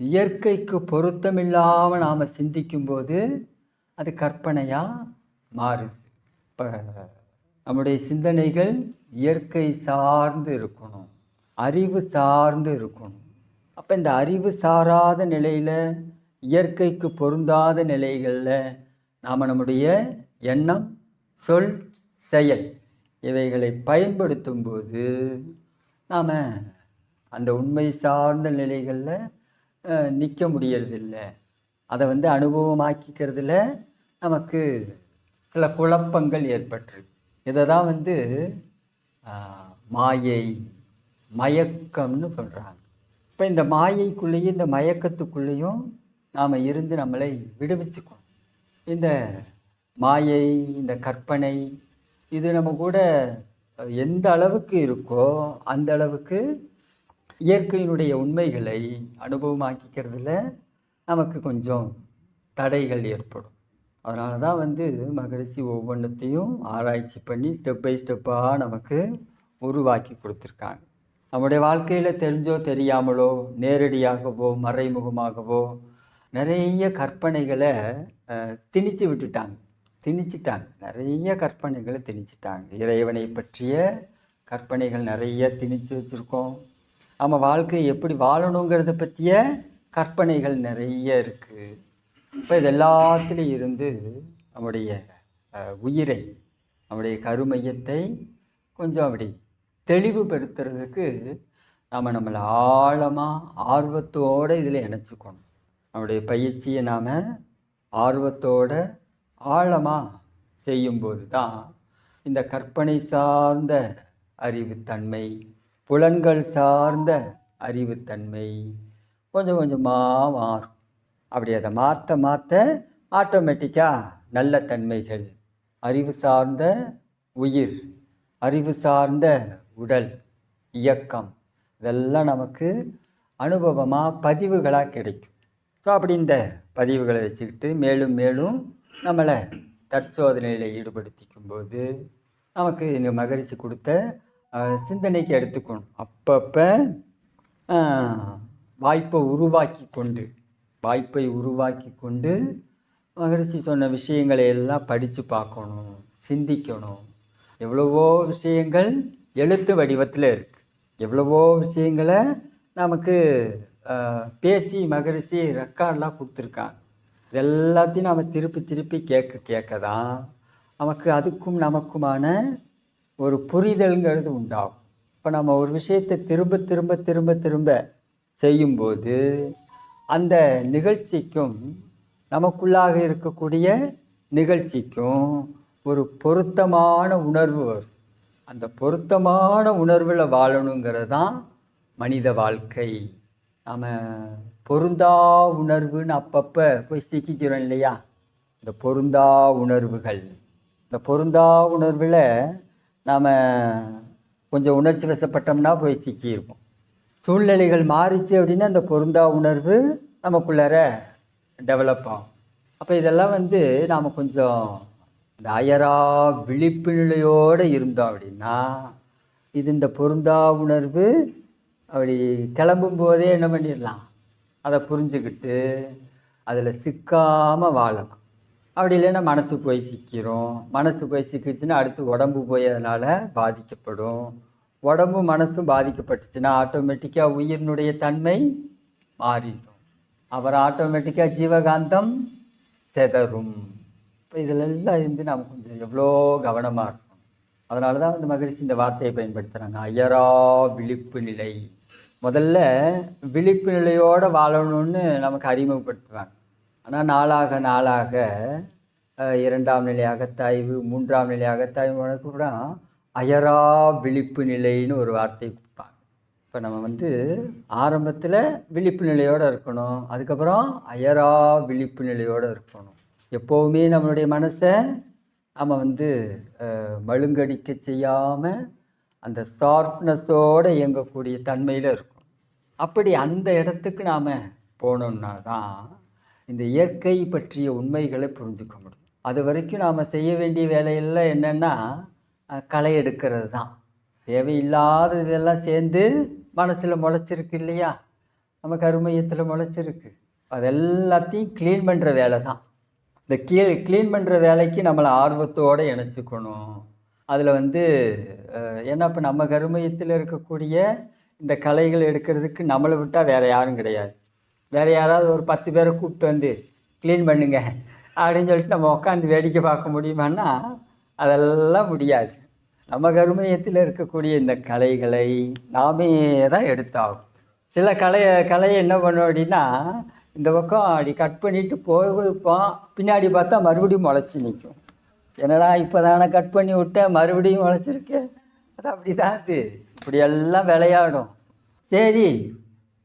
இயற்கைக்கு பொருத்தமில்லாமல் நாம் சிந்திக்கும்போது அது கற்பனையாக மாறுது. இப்போ நம்முடைய சிந்தனைகள் இயற்கை சார்ந்து இருக்கணும், அறிவு சார்ந்து இருக்கணும். அப்போ இந்த அறிவு சாராத நிலையில், இயற்கைக்கு பொருந்தாத நிலைகளில் நாம் நம்முடைய எண்ணம், சொல், செயல் இவைகளை பயன்படுத்தும் போது நாம் அந்த உண்மை சார்ந்த நிலைகளில் நிற்க முடியறதில்லை. அதை அனுபவமாக்கிக்கிறதுல நமக்கு சில குழப்பங்கள் ஏற்பட்டுருக்கு. இதை தான் மாயை, மயக்கம்னு சொல்கிறாங்க. இப்போ இந்த மாயைக்குள்ளேயும் இந்த மயக்கத்துக்குள்ளேயும் நாம் இருந்து நம்மளை விடுவிச்சுக்கணும். இந்த மாயை, இந்த கற்பனை இது நம்ம கூட எந்த அளவுக்கு இருக்கோ அந்த அளவுக்கு இயற்கையினுடைய உண்மைகளை அனுபவமாக்கிக்கிறதுல நமக்கு கொஞ்சம் தடைகள் ஏற்படும். அதனால தான் மகரிஷி ஒவ்வொன்றத்தையும் ஆராய்ச்சி பண்ணி ஸ்டெப் பை ஸ்டெப்பாக நமக்கு உருவாக்கி கொடுத்துருக்காங்க. நம்முடைய வாழ்க்கையில் தெரிஞ்சோ தெரியாமலோ, நேரடியாகவோ மறைமுகமாகவோ நிறைய கற்பனைகளை திணிச்சிட்டாங்க. நிறைய கற்பனைகளை திணிச்சிட்டாங்க. இறைவனை பற்றிய கற்பனைகள் நிறைய திணிச்சு வச்சுருக்கோம். நம்ம வாழ்க்கையை எப்படி வாழணுங்கிறத பற்றிய கற்பனைகள் நிறைய இருக்குது. இப்போ இது எல்லாத்துலேயும் இருந்து நம்முடைய உயிரை, நம்முடைய கருமையத்தை கொஞ்சம் அப்படி தெளிவுபடுத்துறதுக்கு நாம் நம்மளை ஆழமாக ஆர்வத்தோடு இதில் இணைச்சிக்கணும். நம்முடைய பயிற்சியை நாம் ஆர்வத்தோடு ஆழமாக செய்யும்போது தான் இந்த கற்பனை சார்ந்த அறிவுத்தன்மை, புலன்கள் சார்ந்த அறிவுத்தன்மை கொஞ்சம் கொஞ்சமாக மாறும். அப்படி அதை மாற்ற ஆட்டோமேட்டிக்காக நல்ல தன்மைகள், அறிவு சார்ந்த உயிர், அறிவு சார்ந்த உடல், இயக்கம் இதெல்லாம் நமக்கு அனுபவமாக பதிவுகளாக கிடைக்கும். ஸோ அப்படி இந்த பதிவுகளை வச்சுக்கிட்டு மேலும் மேலும் நம்மளை தற்சோதனையில் ஈடுபடுத்திக்கும்போது நமக்கு இந்த மகரிஷி கொடுத்த சிந்தனைக்கு எடுத்துக்கணும். அப்பப்போ வாய்ப்பை உருவாக்கி கொண்டு மகரிஷி சொன்ன விஷயங்களை எல்லாம் படித்து பார்க்கணும், சிந்திக்கணும். எவ்வளவோ விஷயங்கள் எழுத்து வடிவத்தில் இருக்குது. எவ்வளவோ விஷயங்களை நமக்கு பேசி மகரிஷி ரெக்கார்டெலாம் கொடுத்துருக்காங்க. இது எல்லாத்தையும் நாம் திருப்பி கேட்க தான் நமக்கு அதுக்கும் நமக்குமான ஒரு புரிதல்ங்கிறது உண்டாகும். இப்போ நம்ம ஒரு விஷயத்தை திரும்ப செய்யும்போது அந்த நிகழ்ச்சிக்கும் நமக்குள்ளாக இருக்கக்கூடிய நிகழ்ச்சிக்கும் ஒரு பொருத்தமான உணர்வு வரும். அந்த பொருத்தமான உணர்வில் வாழணுங்கிறது தான் மனித வாழ்க்கை. நாம் பொருந்தா உணர்வுன்னு அப்பப்போ போய் சிக்கிக்கிறோம் இல்லையா? இந்த பொருந்தா உணர்வுகள் இந்த பொருந்தா உணர்வில் நாம் கொஞ்சம் உணர்ச்சி வசப்பட்டோம்னா போய் சிக்கியிருப்போம். சூழ்நிலைகள் மாறிச்சு அப்படின்னா அந்த பொருந்தா உணர்வு நமக்குள்ளார டெவலப் ஆகும். அப்போ இதெல்லாம் நாம் கொஞ்சம் இந்த அயரா விழிப்பு நிலையோடு இருந்தோம் அப்படின்னா இது இந்த பொருந்தா உணர்வு அப்படி கிளம்பும் போதே என்ன பண்ணிடலாம், அதை புரிஞ்சுக்கிட்டு அதில் சிக்காமல் வாழலாம். அப்படி இல்லைன்னா மனசு போய் சிக்கிறோம். மனசு போய் சிக்கிச்சுன்னா அடுத்து உடம்பு போய் அதனால் பாதிக்கப்படும். உடம்பு மனசும் பாதிக்கப்பட்டுச்சுன்னா ஆட்டோமேட்டிக்காக உயிரினுடைய தன்மை மாறிடும். அப்புறம் ஆட்டோமேட்டிக்காக ஜீவகாந்தம் செதறும். இப்போ இதிலெல்லாம் நாம் கொஞ்சம் எவ்வளோ கவனமாக இருக்கணும். அதனால தான் மகிழ்ச்சி இந்த வார்த்தையை பயன்படுத்துகிறாங்க, அயரா விழிப்பு நிலை. முதல்ல விழிப்பு நிலையோடு வாழணும்னு நமக்கு அறிமுகப்படுத்துவாங்க. ஆனால் நாளாக நாளாக 2ஆம் நிலை அகத்தாய்வு, 3ஆம் நிலை அகத்தாய்வு கூட அயரா விழிப்பு நிலைன்னு ஒரு வார்த்தை கொடுப்பாங்க. இப்போ நம்ம ஆரம்பத்தில் விழிப்பு நிலையோடு இருக்கணும், அதுக்கப்புறம் அயரா விழிப்பு நிலையோடு இருக்கணும். எப்போவுமே நம்மளுடைய மனசை நம்ம மழுங்கடிக்க செய்யாமல் அந்த ஷார்ப்னஸோடு இயங்கக்கூடிய தன்மையில் இருக்கும். அப்படி அந்த இடத்துக்கு நாம் போனோம்னா தான் இந்த இயற்கை பற்றிய உண்மைகளை புரிஞ்சுக்க முடியும். அது வரைக்கும் நாம் செய்ய வேண்டிய வேலையெல்லாம் என்னென்னா களை எடுக்கிறது தான். தேவையில்லாத இதெல்லாம் சேர்ந்து மனசில் முளைச்சிருக்கு இல்லையா, நம்ம கருமையத்தில் முளைச்சிருக்கு. அது எல்லாத்தையும் க்ளீன் பண்ணுற வேலை தான். இந்த க்ளீன் பண்ணுற வேலைக்கு நம்மளை ஆர்வத்தோடு இணைச்சிக்கணும். அதில் ஏன்னா இப்போ நம்ம கருமையத்தில் இருக்கக்கூடிய இந்த களைகள் எடுக்கிறதுக்கு நம்மளை விட்டால் வேறு யாரும் கிடையாது. வேறு யாராவது ஒரு 10 பேரை கூப்பிட்டு க்ளீன் பண்ணுங்க அப்படின்னு சொல்லிட்டு நம்ம உட்காந்து வேடிக்கை பார்க்க முடியுமான்னா அதெல்லாம் முடியாது. நம்ம கருமையத்தில் இருக்கக்கூடிய இந்த களைகளை நாமே தான் எடுத்தாகும். சில களையை என்ன பண்ணோம் அப்படின்னா இந்த பக்கம் அப்படி கட் பண்ணிட்டு போயிருப்போம், பின்னாடி பார்த்தா மறுபடியும் முளைச்சி நிற்கும். என்னடா இப்போ தானே கட் பண்ணி விட்டேன் மறுபடியும் முளைச்சிருக்கு. அது அப்படி தான் இப்படியெல்லாம் விளையாடும். சரி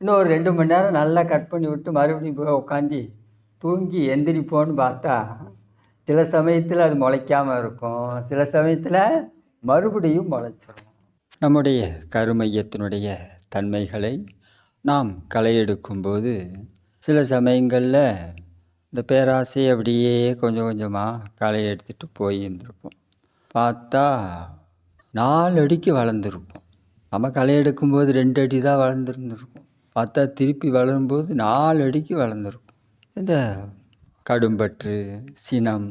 இன்னும் ஒரு 2 மணி நேரம் நல்லா கட் பண்ணி விட்டு மறுபடியும் போய் உட்காந்து தூங்கி எந்திரிப்போன்னு பார்த்தா சில சமயத்தில் அது முளைக்காமல் இருக்கும், சில சமயத்தில் மறுபடியும் முளைச்சிடும். நம்முடைய கருமையத்தினுடைய தன்மைகளை நாம் களை எடுக்கும்போது சில சமயங்களில் இந்த பேராசை அப்படியே கொஞ்சம் கொஞ்சமாக களை எடுத்துகிட்டு போய் இருந்திருப்போம். பார்த்தா 4 அடிக்கு வளர்ந்துருப்போம். நம்ம களை எடுக்கும்போது 2 அடி தான் வளர்ந்துருந்துருக்கும். பார்த்தா திருப்பி வளரும்போது 4 அடிக்கு வளர்ந்துருக்கும். இந்த கடும்பற்று, சினம்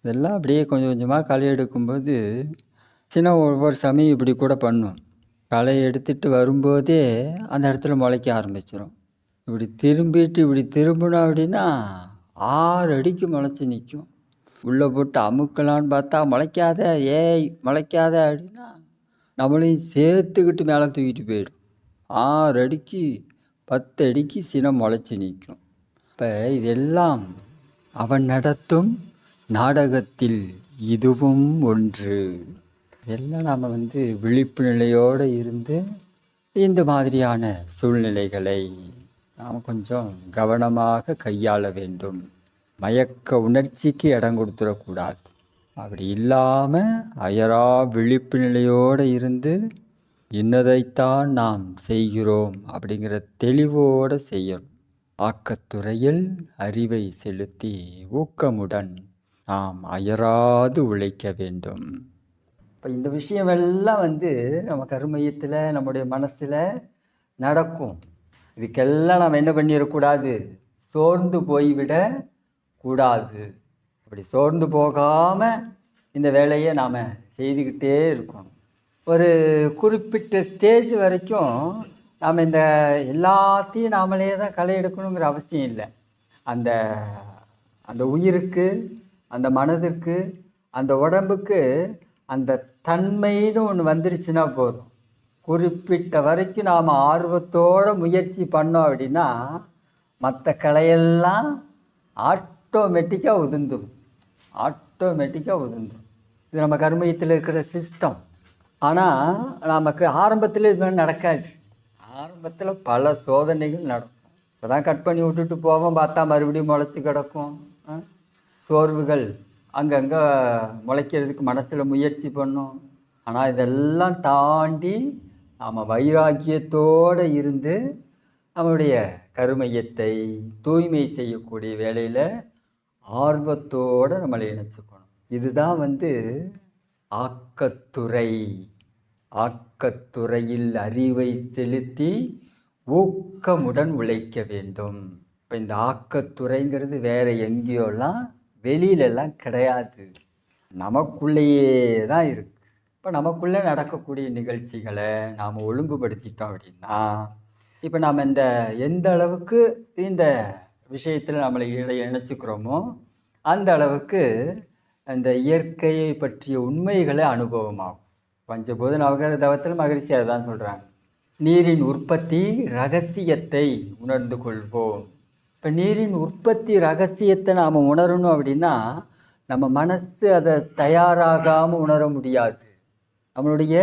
இதெல்லாம் அப்படியே கொஞ்சம் கொஞ்சமாக களை எடுக்கும்போது சினம் ஒவ்வொரு சமயம் இப்படி கூட பண்ணும். களை எடுத்துகிட்டு வரும்போதே அந்த இடத்துல முளைக்க ஆரம்பிச்சிடும். இப்படி திரும்பிட்டு இப்படி திரும்பணும் அப்படின்னா 6 அடிக்கு முளைச்சி நிற்கும். உள்ளே போட்டு அமுக்கலான்னு பார்த்தா முளைக்காத, ஏய் முளைக்காத அப்படின்னா நம்மளையும் சேர்த்துக்கிட்டு மேலே தூக்கிட்டு போயிடும். 6 அடிக்கு 10 அடிக்கு சினம் முளைச்சி நிற்கும். இப்போ இதெல்லாம் அவன் நடத்தும் நாடகத்தில் இதுவும் ஒன்று. இதெல்லாம் நாம் விழிப்பு நிலையோடு இருந்து இந்த மாதிரியான சூழ்நிலைகளை நாம் கொஞ்சம் கவனமாக கையாள வேண்டும். மயக்க உணர்ச்சிக்கு இடம் கொடுத்துடக்கூடாது. அப்படி இல்லாமல் அயரா விழிப்பு நிலையோடு இருந்து இன்னதைத்தான் நாம் செய்கிறோம் அப்படிங்கிற தெளிவோடு செய்யணும். ஆக்கத்துறையில் அறிவை செலுத்தி ஊக்கமுடன் நாம் அயராது உழைக்க வேண்டும். இப்போ இந்த விஷயமெல்லாம் நம்ம கருமையத்தில் நம்முடைய மனசில் நடக்கும். இதுக்கெல்லாம் நாம் என்ன பண்ணிடக்கூடாது, சோர்ந்து போய்விட கூடாது. அப்படி சோர்ந்து போகாமல் இந்த வேலையை நாம் செய்துக்கிட்டே இருக்கணும். ஒரு குறிப்பிட்ட ஸ்டேஜ் வரைக்கும் நாம் இந்த எல்லாத்தையும் நாமளே தான் களை எடுக்கணுங்கிற அவசியம் இல்லை. அந்த அந்த உயிருக்கு, அந்த மனதிற்கு, அந்த உடம்புக்கு அந்த தன்மைன்னு ஒன்று வந்துருச்சுன்னா போதும். குறிப்பிட்ட வரைக்கும் நாம் ஆர்வத்தோடு முயற்சி பண்ணோம் அப்படின்னா மற்ற கலையெல்லாம் ஆட்டோமேட்டிக்காக உதிர்ந்துடும். இது நம்ம கர்மயத்தில் இருக்கிற சிஸ்டம். ஆனால் நமக்கு ஆரம்பத்தில் இது மாதிரி நடக்காது. ஆரம்பத்தில் பல சோதனைகள் நடக்கும். இப்போ தான் கட் பண்ணி விட்டுட்டு போவோம், பார்த்தா மறுபடியும் முளைச்சி கிடக்கும். சோர்வுகள் அங்கங்கே முளைக்கிறதுக்கு மனசில் முயற்சி பண்ணும். ஆனால் இதெல்லாம் தாண்டி நாம் வைராக்கியத்தோடு இருந்து நம்முடைய கருமையத்தை தூய்மை செய்யக்கூடிய வேலையில் ஆர்வத்தோடு நம்மளை இணைச்சிக்கணும். இதுதான் ஆக்கத்துறை. ஆக்கத்துறையில் அறிவை செலுத்தி ஊக்கமுடன் உழைக்க வேண்டும். இப்போ இந்த ஆக்கத்துறைங்கிறது வேறு எங்கேயோலாம் வெளியிலெல்லாம் கிடையாது, நமக்குள்ளேயே தான் இருக்குது. இப்போ நமக்குள்ளே நடக்கக்கூடிய நிகழ்ச்சிகளை நாம் ஒழுங்குபடுத்திட்டோம் அப்படின்னா, இப்போ நாம் எந்த அளவுக்கு இந்த விஷயத்தில் நம்மளை இணைச்சிக்கிறோமோ அந்த அளவுக்கு அந்த இயற்கையை பற்றிய உண்மைகளை அனுபவமாகும். பஞ்சபூத நவகிரக தவத்தில் மகிழ்ச்சி அதுதான் சொல்கிறாங்க. நீரின் உற்பத்தி ரகசியத்தை உணர்ந்து கொள்வோம். இப்போ நீரின் உற்பத்தி ரகசியத்தை நாம் உணரணும் அப்படின்னா நம்ம மனசு அதை தயாராகாமல் உணர முடியாது, நம்மளுடைய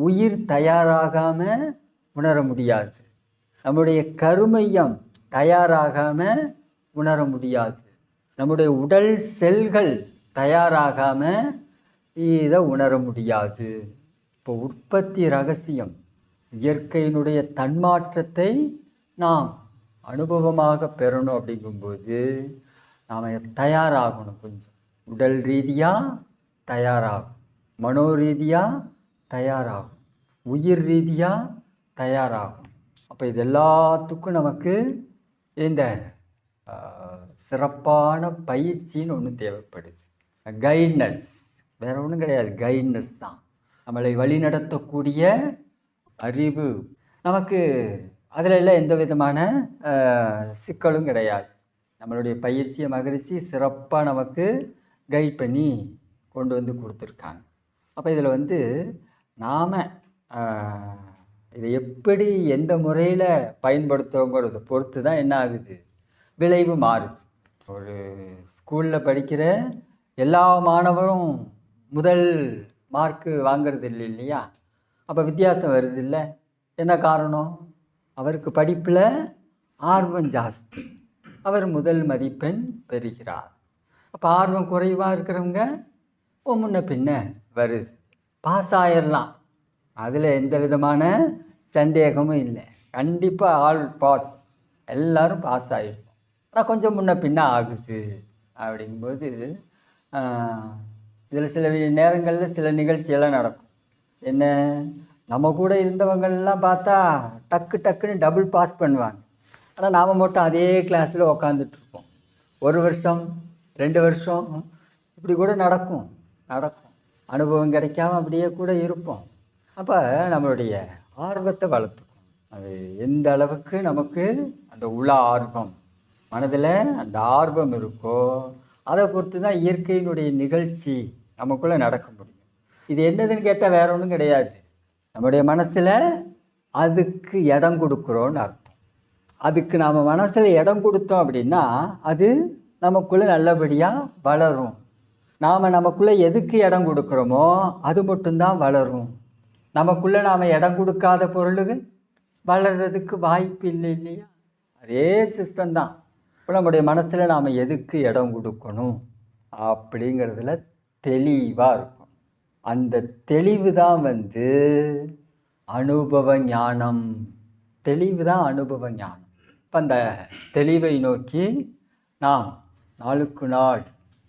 உயிர் தயாராகாமல் உணர முடியாது, நம்முடைய கருமையம் தயாராகாமல் உணர முடியாது, நம்முடைய உடல் செல்கள் தயாராகாமல் இதை உணர முடியாது. இப்போ உற்பத்தி ரகசியம், இயற்கையினுடைய தன்மாற்றத்தை நாம் அனுபவமாக பெறணும். அப்படிங்கும்போது நாம் தயாராகணும். கொஞ்சம் உடல் ரீதியாக தயாராகும், மனோ ரீதியாக தயாராகும், உயிர் ரீதியாக தயாராகும். அப்போ இது எல்லாத்துக்கும் நமக்கு இந்த சிறப்பான பயிற்சின்னு ஒன்று தேவைப்படுது. கைட்னஸ் வேறு ஒன்றும் கிடையாது, கைட்னஸ் தான். நம்மளை வழிநடத்தக்கூடிய அறிவு நமக்கு அதில் எல்லாம் எந்த விதமான சிக்கலும் கிடையாது. நம்மளுடைய பயிற்சியை மகிழ்ச்சி சிறப்பாக நமக்கு கைட் பண்ணி கொண்டு வந்து கொடுத்துருக்காங்க. அப்போ இதில் நாம் இதை எப்படி எந்த முறையில் பயன்படுத்துகிறோங்கிறத பொறுத்து தான் என்ன ஆகுது, விளைவு மாறுது. ஒரு ஸ்கூலில் படிக்கிற எல்லா மாணவரும் முதல் மார்க்கு வாங்கிறது இல்லையா? அப்போ வித்தியாசம் வருது இல்லை? என்ன காரணம்? அவருக்கு படிப்பில் ஆர்வம் ஜாஸ்தி, அவர் முதல் மதிப்பெண் பெறுகிறார். அப்போ ஆர்வம் குறைவாக இருக்கிறவங்க முன்ன பின்ன வருது, பாஸ் ஆயிடலாம், அதில் எந்த விதமான சந்தேகமும் இல்லை. கண்டிப்பாக ஆல் பாஸ், எல்லோரும் பாஸ் ஆகிருக்கும். ஆனால் கொஞ்சம் முன்ன பின்ன ஆகுது. அப்படிங்கும்போது இதில் சில நேரங்களில் சில நிகழ்ச்சியெல்லாம் நடக்கும். என்ன, நம்ம கூட இருந்தவங்கள்லாம் பார்த்தா டக்குன்னு டபுள் பாஸ் பண்ணுவாங்க. ஆனால் நாம் மட்டும் அதே கிளாஸில் உக்காந்துட்ருப்போம். 1 வருஷம் 2 வருஷம் இப்படி கூட நடக்கும். அனுபவம் கிடைக்காம அப்படியே கூட இருப்போம். அப்போ நம்மளுடைய ஆர்வத்தை வளர்த்துக்கும். அது எந்த அளவுக்கு நமக்கு அந்த உள்ள ஆர்வம், மனதில் அந்த ஆர்வம் இருக்கோ அதை பொறுத்து தான் இயற்கையினுடைய நிகழ்ச்சி நமக்குள்ளே நடக்க முடியும். இது என்னதுன்னு கேட்டால் வேற ஒன்றும் கிடையாது, நம்முடைய மனசில் அதுக்கு இடம் கொடுக்குறோன்னு அர்த்தம். அதுக்கு நாம் மனசில் இடம் கொடுத்தோம் அப்படின்னா அது நமக்குள்ளே நல்லபடியாக வளரும். நாம் நமக்குள்ளே எதுக்கு இடம் கொடுக்குறோமோ அது மட்டும்தான் வளரும். நமக்குள்ளே நாம் இடம் கொடுக்காத பொருளுக்கு வளர்கிறதுக்கு வாய்ப்பு இல்லை இல்லையா? அதே சிஸ்டம்தான். இப்போ நம்முடைய மனசில் நாம் எதுக்கு இடம் கொடுக்கணும் அப்படிங்கிறதுல தெளிவாக இருக்கும். அந்த தெளிவு தான் அனுபவ ஞானம். தெளிவு தான் அனுபவ ஞானம். இப்போ அந்த தெளிவை நோக்கி நாம் நாளுக்கு நாள்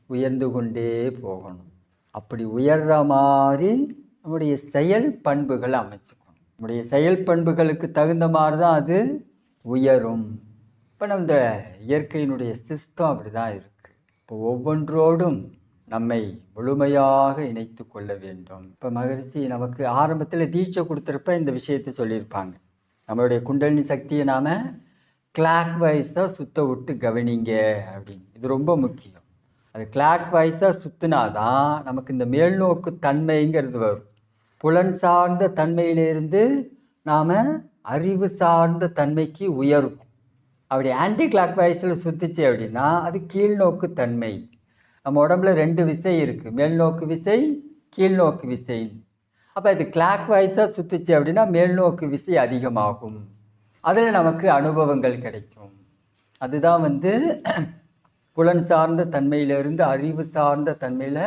உயர்ந்து கொண்டே போகணும். அப்படி உயர்ற மாதிரி நம்முடைய செயல் பண்புகளை அமைச்சுக்கணும். நம்முடைய செயல் பண்புகளுக்கு தகுந்த மாதிரி தான் அது உயரும். இப்போ நம்ம இந்த இயற்கையினுடைய சிஸ்டம் அப்படி தான் இருக்குது. இப்போ ஒவ்வொன்றோடும் நம்மை முழுமையாக இணைத்து கொள்ள வேண்டும். இப்போ மகரிஷி நமக்கு ஆரம்பத்தில் தீட்சை கொடுத்துருப்ப இந்த விஷயத்தை சொல்லியிருப்பாங்க. நம்மளுடைய குண்டலினி சக்தியை நாம் கிளாக் வைஸாக சுத்த விட்டு கவனிங்க அப்படின்னு. இது ரொம்ப முக்கியம். அது கிளாக் வைஸாக சுற்றினாதான் நமக்கு இந்த மேல்நோக்கு தன்மைங்கிறது வரும். புலன் சார்ந்த தன்மையிலிருந்து நாம் அறிவு சார்ந்த தன்மைக்கு உயரும். அப்படி ஆன்டி கிளாக் வைஸில் சுற்றிச்சு அப்படின்னா அது கீழ்நோக்கு தன்மை. நம்ம உடம்புல 2 விசை இருக்குது, மேல்நோக்கு விசை, கீழ்நோக்கு விசை. அப்போ இது கிளாக் வைஸாக சுற்றிச்சு அப்படின்னா மேல்நோக்கு விசை அதிகமாகும், அதில் நமக்கு அனுபவங்கள் கிடைக்கும். அதுதான் புலன் சார்ந்த தன்மையிலிருந்து அறிவு சார்ந்த தன்மையில்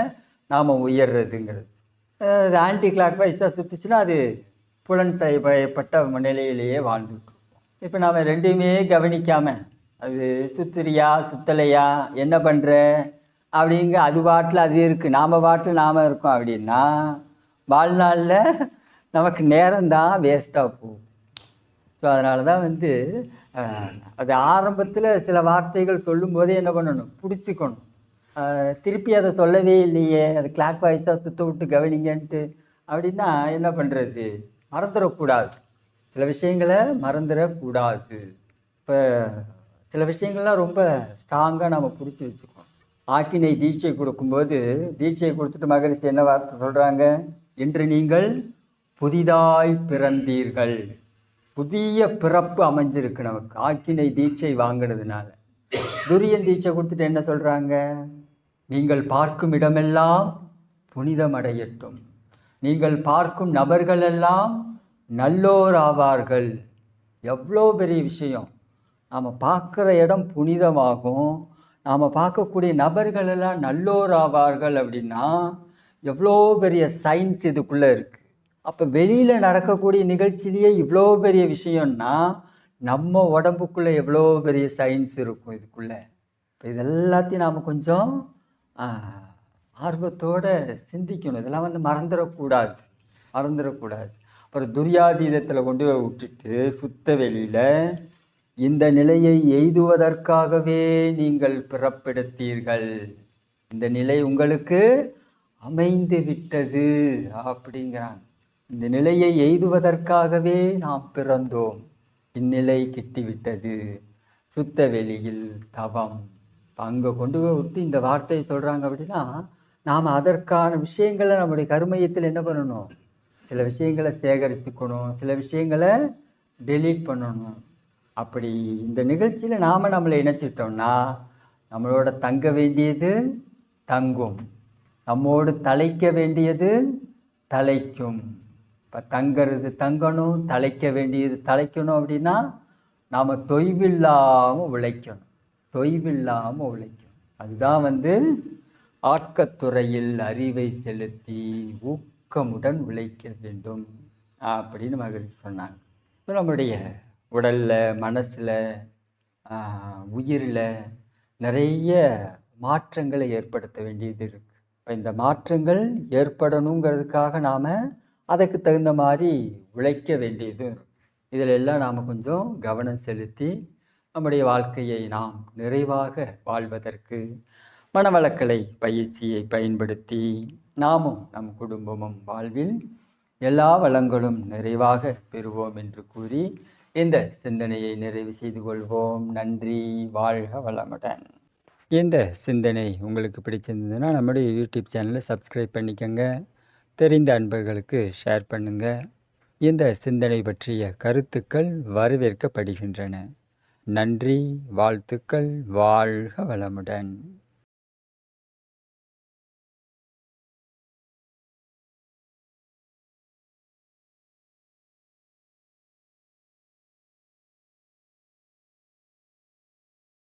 நாம் உயர்றதுங்கிறது. அது ஆன்டி கிளாக் வைஸாக சுற்றுச்சுன்னா அது புலன் செய்யப்பட்ட நிலையிலேயே வாழ்ந்துட்டு இருக்கோம். இப்போ நாம் ரெண்டையுமே கவனிக்காமல் அது சுத்துறியா சுத்தலையா என்ன பண்ணுற அப்படிங்க அது பாட்டில் அது இருக்குது, நாம் பாட்டில் நாம் இருக்கோம் அப்படின்னா வாழ்நாளில் நமக்கு நேரம்தான் வேஸ்ட்டாக போகும். ஸோ அதனால தான் அது ஆரம்பத்தில் சில வார்த்தைகள் சொல்லும்போதே என்ன பண்ணணும், பிடிச்சிக்கணும். திருப்பி அதை சொல்லவே இல்லையே, அது கிளாக் வாய்ஸாக சுத்த விட்டு கவனிங்கன்ட்டு அப்படின்னா என்ன பண்ணுறது, மறந்துடக்கூடாது. சில விஷயங்களை மறந்துடக்கூடாது. இப்போ சில விஷயங்கள்லாம் ரொம்ப ஸ்ட்ராங்காக நம்ம பிடிச்சி வச்சுக்கணும். ஆக்கினை தீட்சை கொடுக்கும்போது தீட்சை கொடுத்துட்டு மகரிஷி என்ன வார்த்தை சொல்கிறாங்க, இன்று நீங்கள் புதிதாய் பிறந்தீர்கள். புதிய பிறப்பு அமைஞ்சிருக்கு நமக்கு ஆக்கினை தீட்சை வாங்கினதுனால. துரியன் தீட்சை கொடுத்துட்டு என்ன சொல்கிறாங்க, நீங்கள் பார்க்கும் இடமெல்லாம் புனிதமடையட்டும், நீங்கள் பார்க்கும் நபர்கள் எல்லாம் நல்லோர் ஆவார்கள். எவ்வளோ பெரிய விஷயம். நாம் பார்க்குற இடம் புனிதமாகும், நாம் பார்க்கக்கூடிய நபர்கள் எல்லாம் நல்லோர் ஆவார்கள் அப்படின்னா எவ்வளோ பெரிய சயின்ஸ் இதுக்குள்ளே இருக்குது. அப்போ வெளியில் நடக்கக்கூடிய நிகழ்ச்சியிலேயே இவ்வளோ பெரிய விஷயம்னா நம்ம உடம்புக்குள்ளே எவ்வளோ பெரிய சயின்ஸ் இருக்கும் இதுக்குள்ளே. இப்போ இதெல்லாத்தையும் நாம் கொஞ்சம் ஆர்வத்தோடு சிந்திக்கணும். இதெல்லாம் மறந்துடக்கூடாது. அப்புறம் துரியாதீதத்தில் கொண்டு போய் விட்டுட்டு சுத்த வெளியில் இந்த நிலையை எய்துவதற்காகவே நீங்கள் பிறப்பெடுத்தீர்கள், இந்த நிலை உங்களுக்கு அமைந்து விட்டது அப்படிங்கிறாங்க. இந்த நிலையை எய்துவதற்காகவே நாம் பிறந்தோம், இந்நிலை கிட்டிவிட்டது, சுத்த வெளியில் தவம். அங்கே கொண்டு போய் விட்டு இந்த வார்த்தையை சொல்கிறாங்க அப்படின்னா நாம் அதற்கான விஷயங்களை நம்முடைய கர்மயத்தில் என்ன பண்ணணும், சில விஷயங்களை சேகரித்துக்கணும், சில விஷயங்களை டெலீட் பண்ணணும். அப்படி இந்த நிகழ்ச்சியில் நாம் நம்மளை இணைச்சிட்டோம்னா நம்மளோட தங்க வேண்டியது தங்கும், நம்மோடு தலைக்க வேண்டியது தலைக்கும். இப்போ தங்கிறது தங்கணும், தலைக்க வேண்டியது தலைக்கணும் அப்படின்னா நாம் தொய்வில்லாமல் உழைக்கணும். அதுதான் ஆக்கத்துறையில் அறிவை செலுத்தி ஊக்கமுடன் உழைக்க வேண்டும் அப்படின்னு மகிழ்ச்சி சொன்னாங்க. நம்முடைய உடலில், மனசில், உயிரில் நிறைய மாற்றங்களை ஏற்படுத்த வேண்டியது இருக்குது. இப்போ இந்த மாற்றங்கள் ஏற்படணுங்கிறதுக்காக நாம் அதுக்கு தகுந்த மாதிரி உழைக்க வேண்டியதும் இருக்குது. இதில் எல்லாம் நாம் கொஞ்சம் கவனம் செலுத்தி நம்முடைய வாழ்க்கையை நாம் நிறைவாக வாழ்வதற்கு மனவளக்கலை பயிற்சியை பயன்படுத்தி நாமும் நம் குடும்பமும் வாழ்வில் எல்லா வளங்களும் நிறைவாக பெறுவோம் என்று கூறி இந்த சிந்தனையை நிறைவு செய்து கொள்வோம். நன்றி, வாழ்க வளமுடன். இந்த சிந்தனை உங்களுக்கு பிடிச்சிருந்ததுன்னா நம்முடைய யூடியூப் சேனலை சப்ஸ்கிரைப் பண்ணிக்கோங்க, தெரிந்த அன்பர்களுக்கு ஷேர் பண்ணுங்கள். இந்த சிந்தனை பற்றிய கருத்துக்கள் வரவேற்கப்படுகின்றன. நன்றி, வாழ்த்துக்கள், வாழ்க வளமுடன்.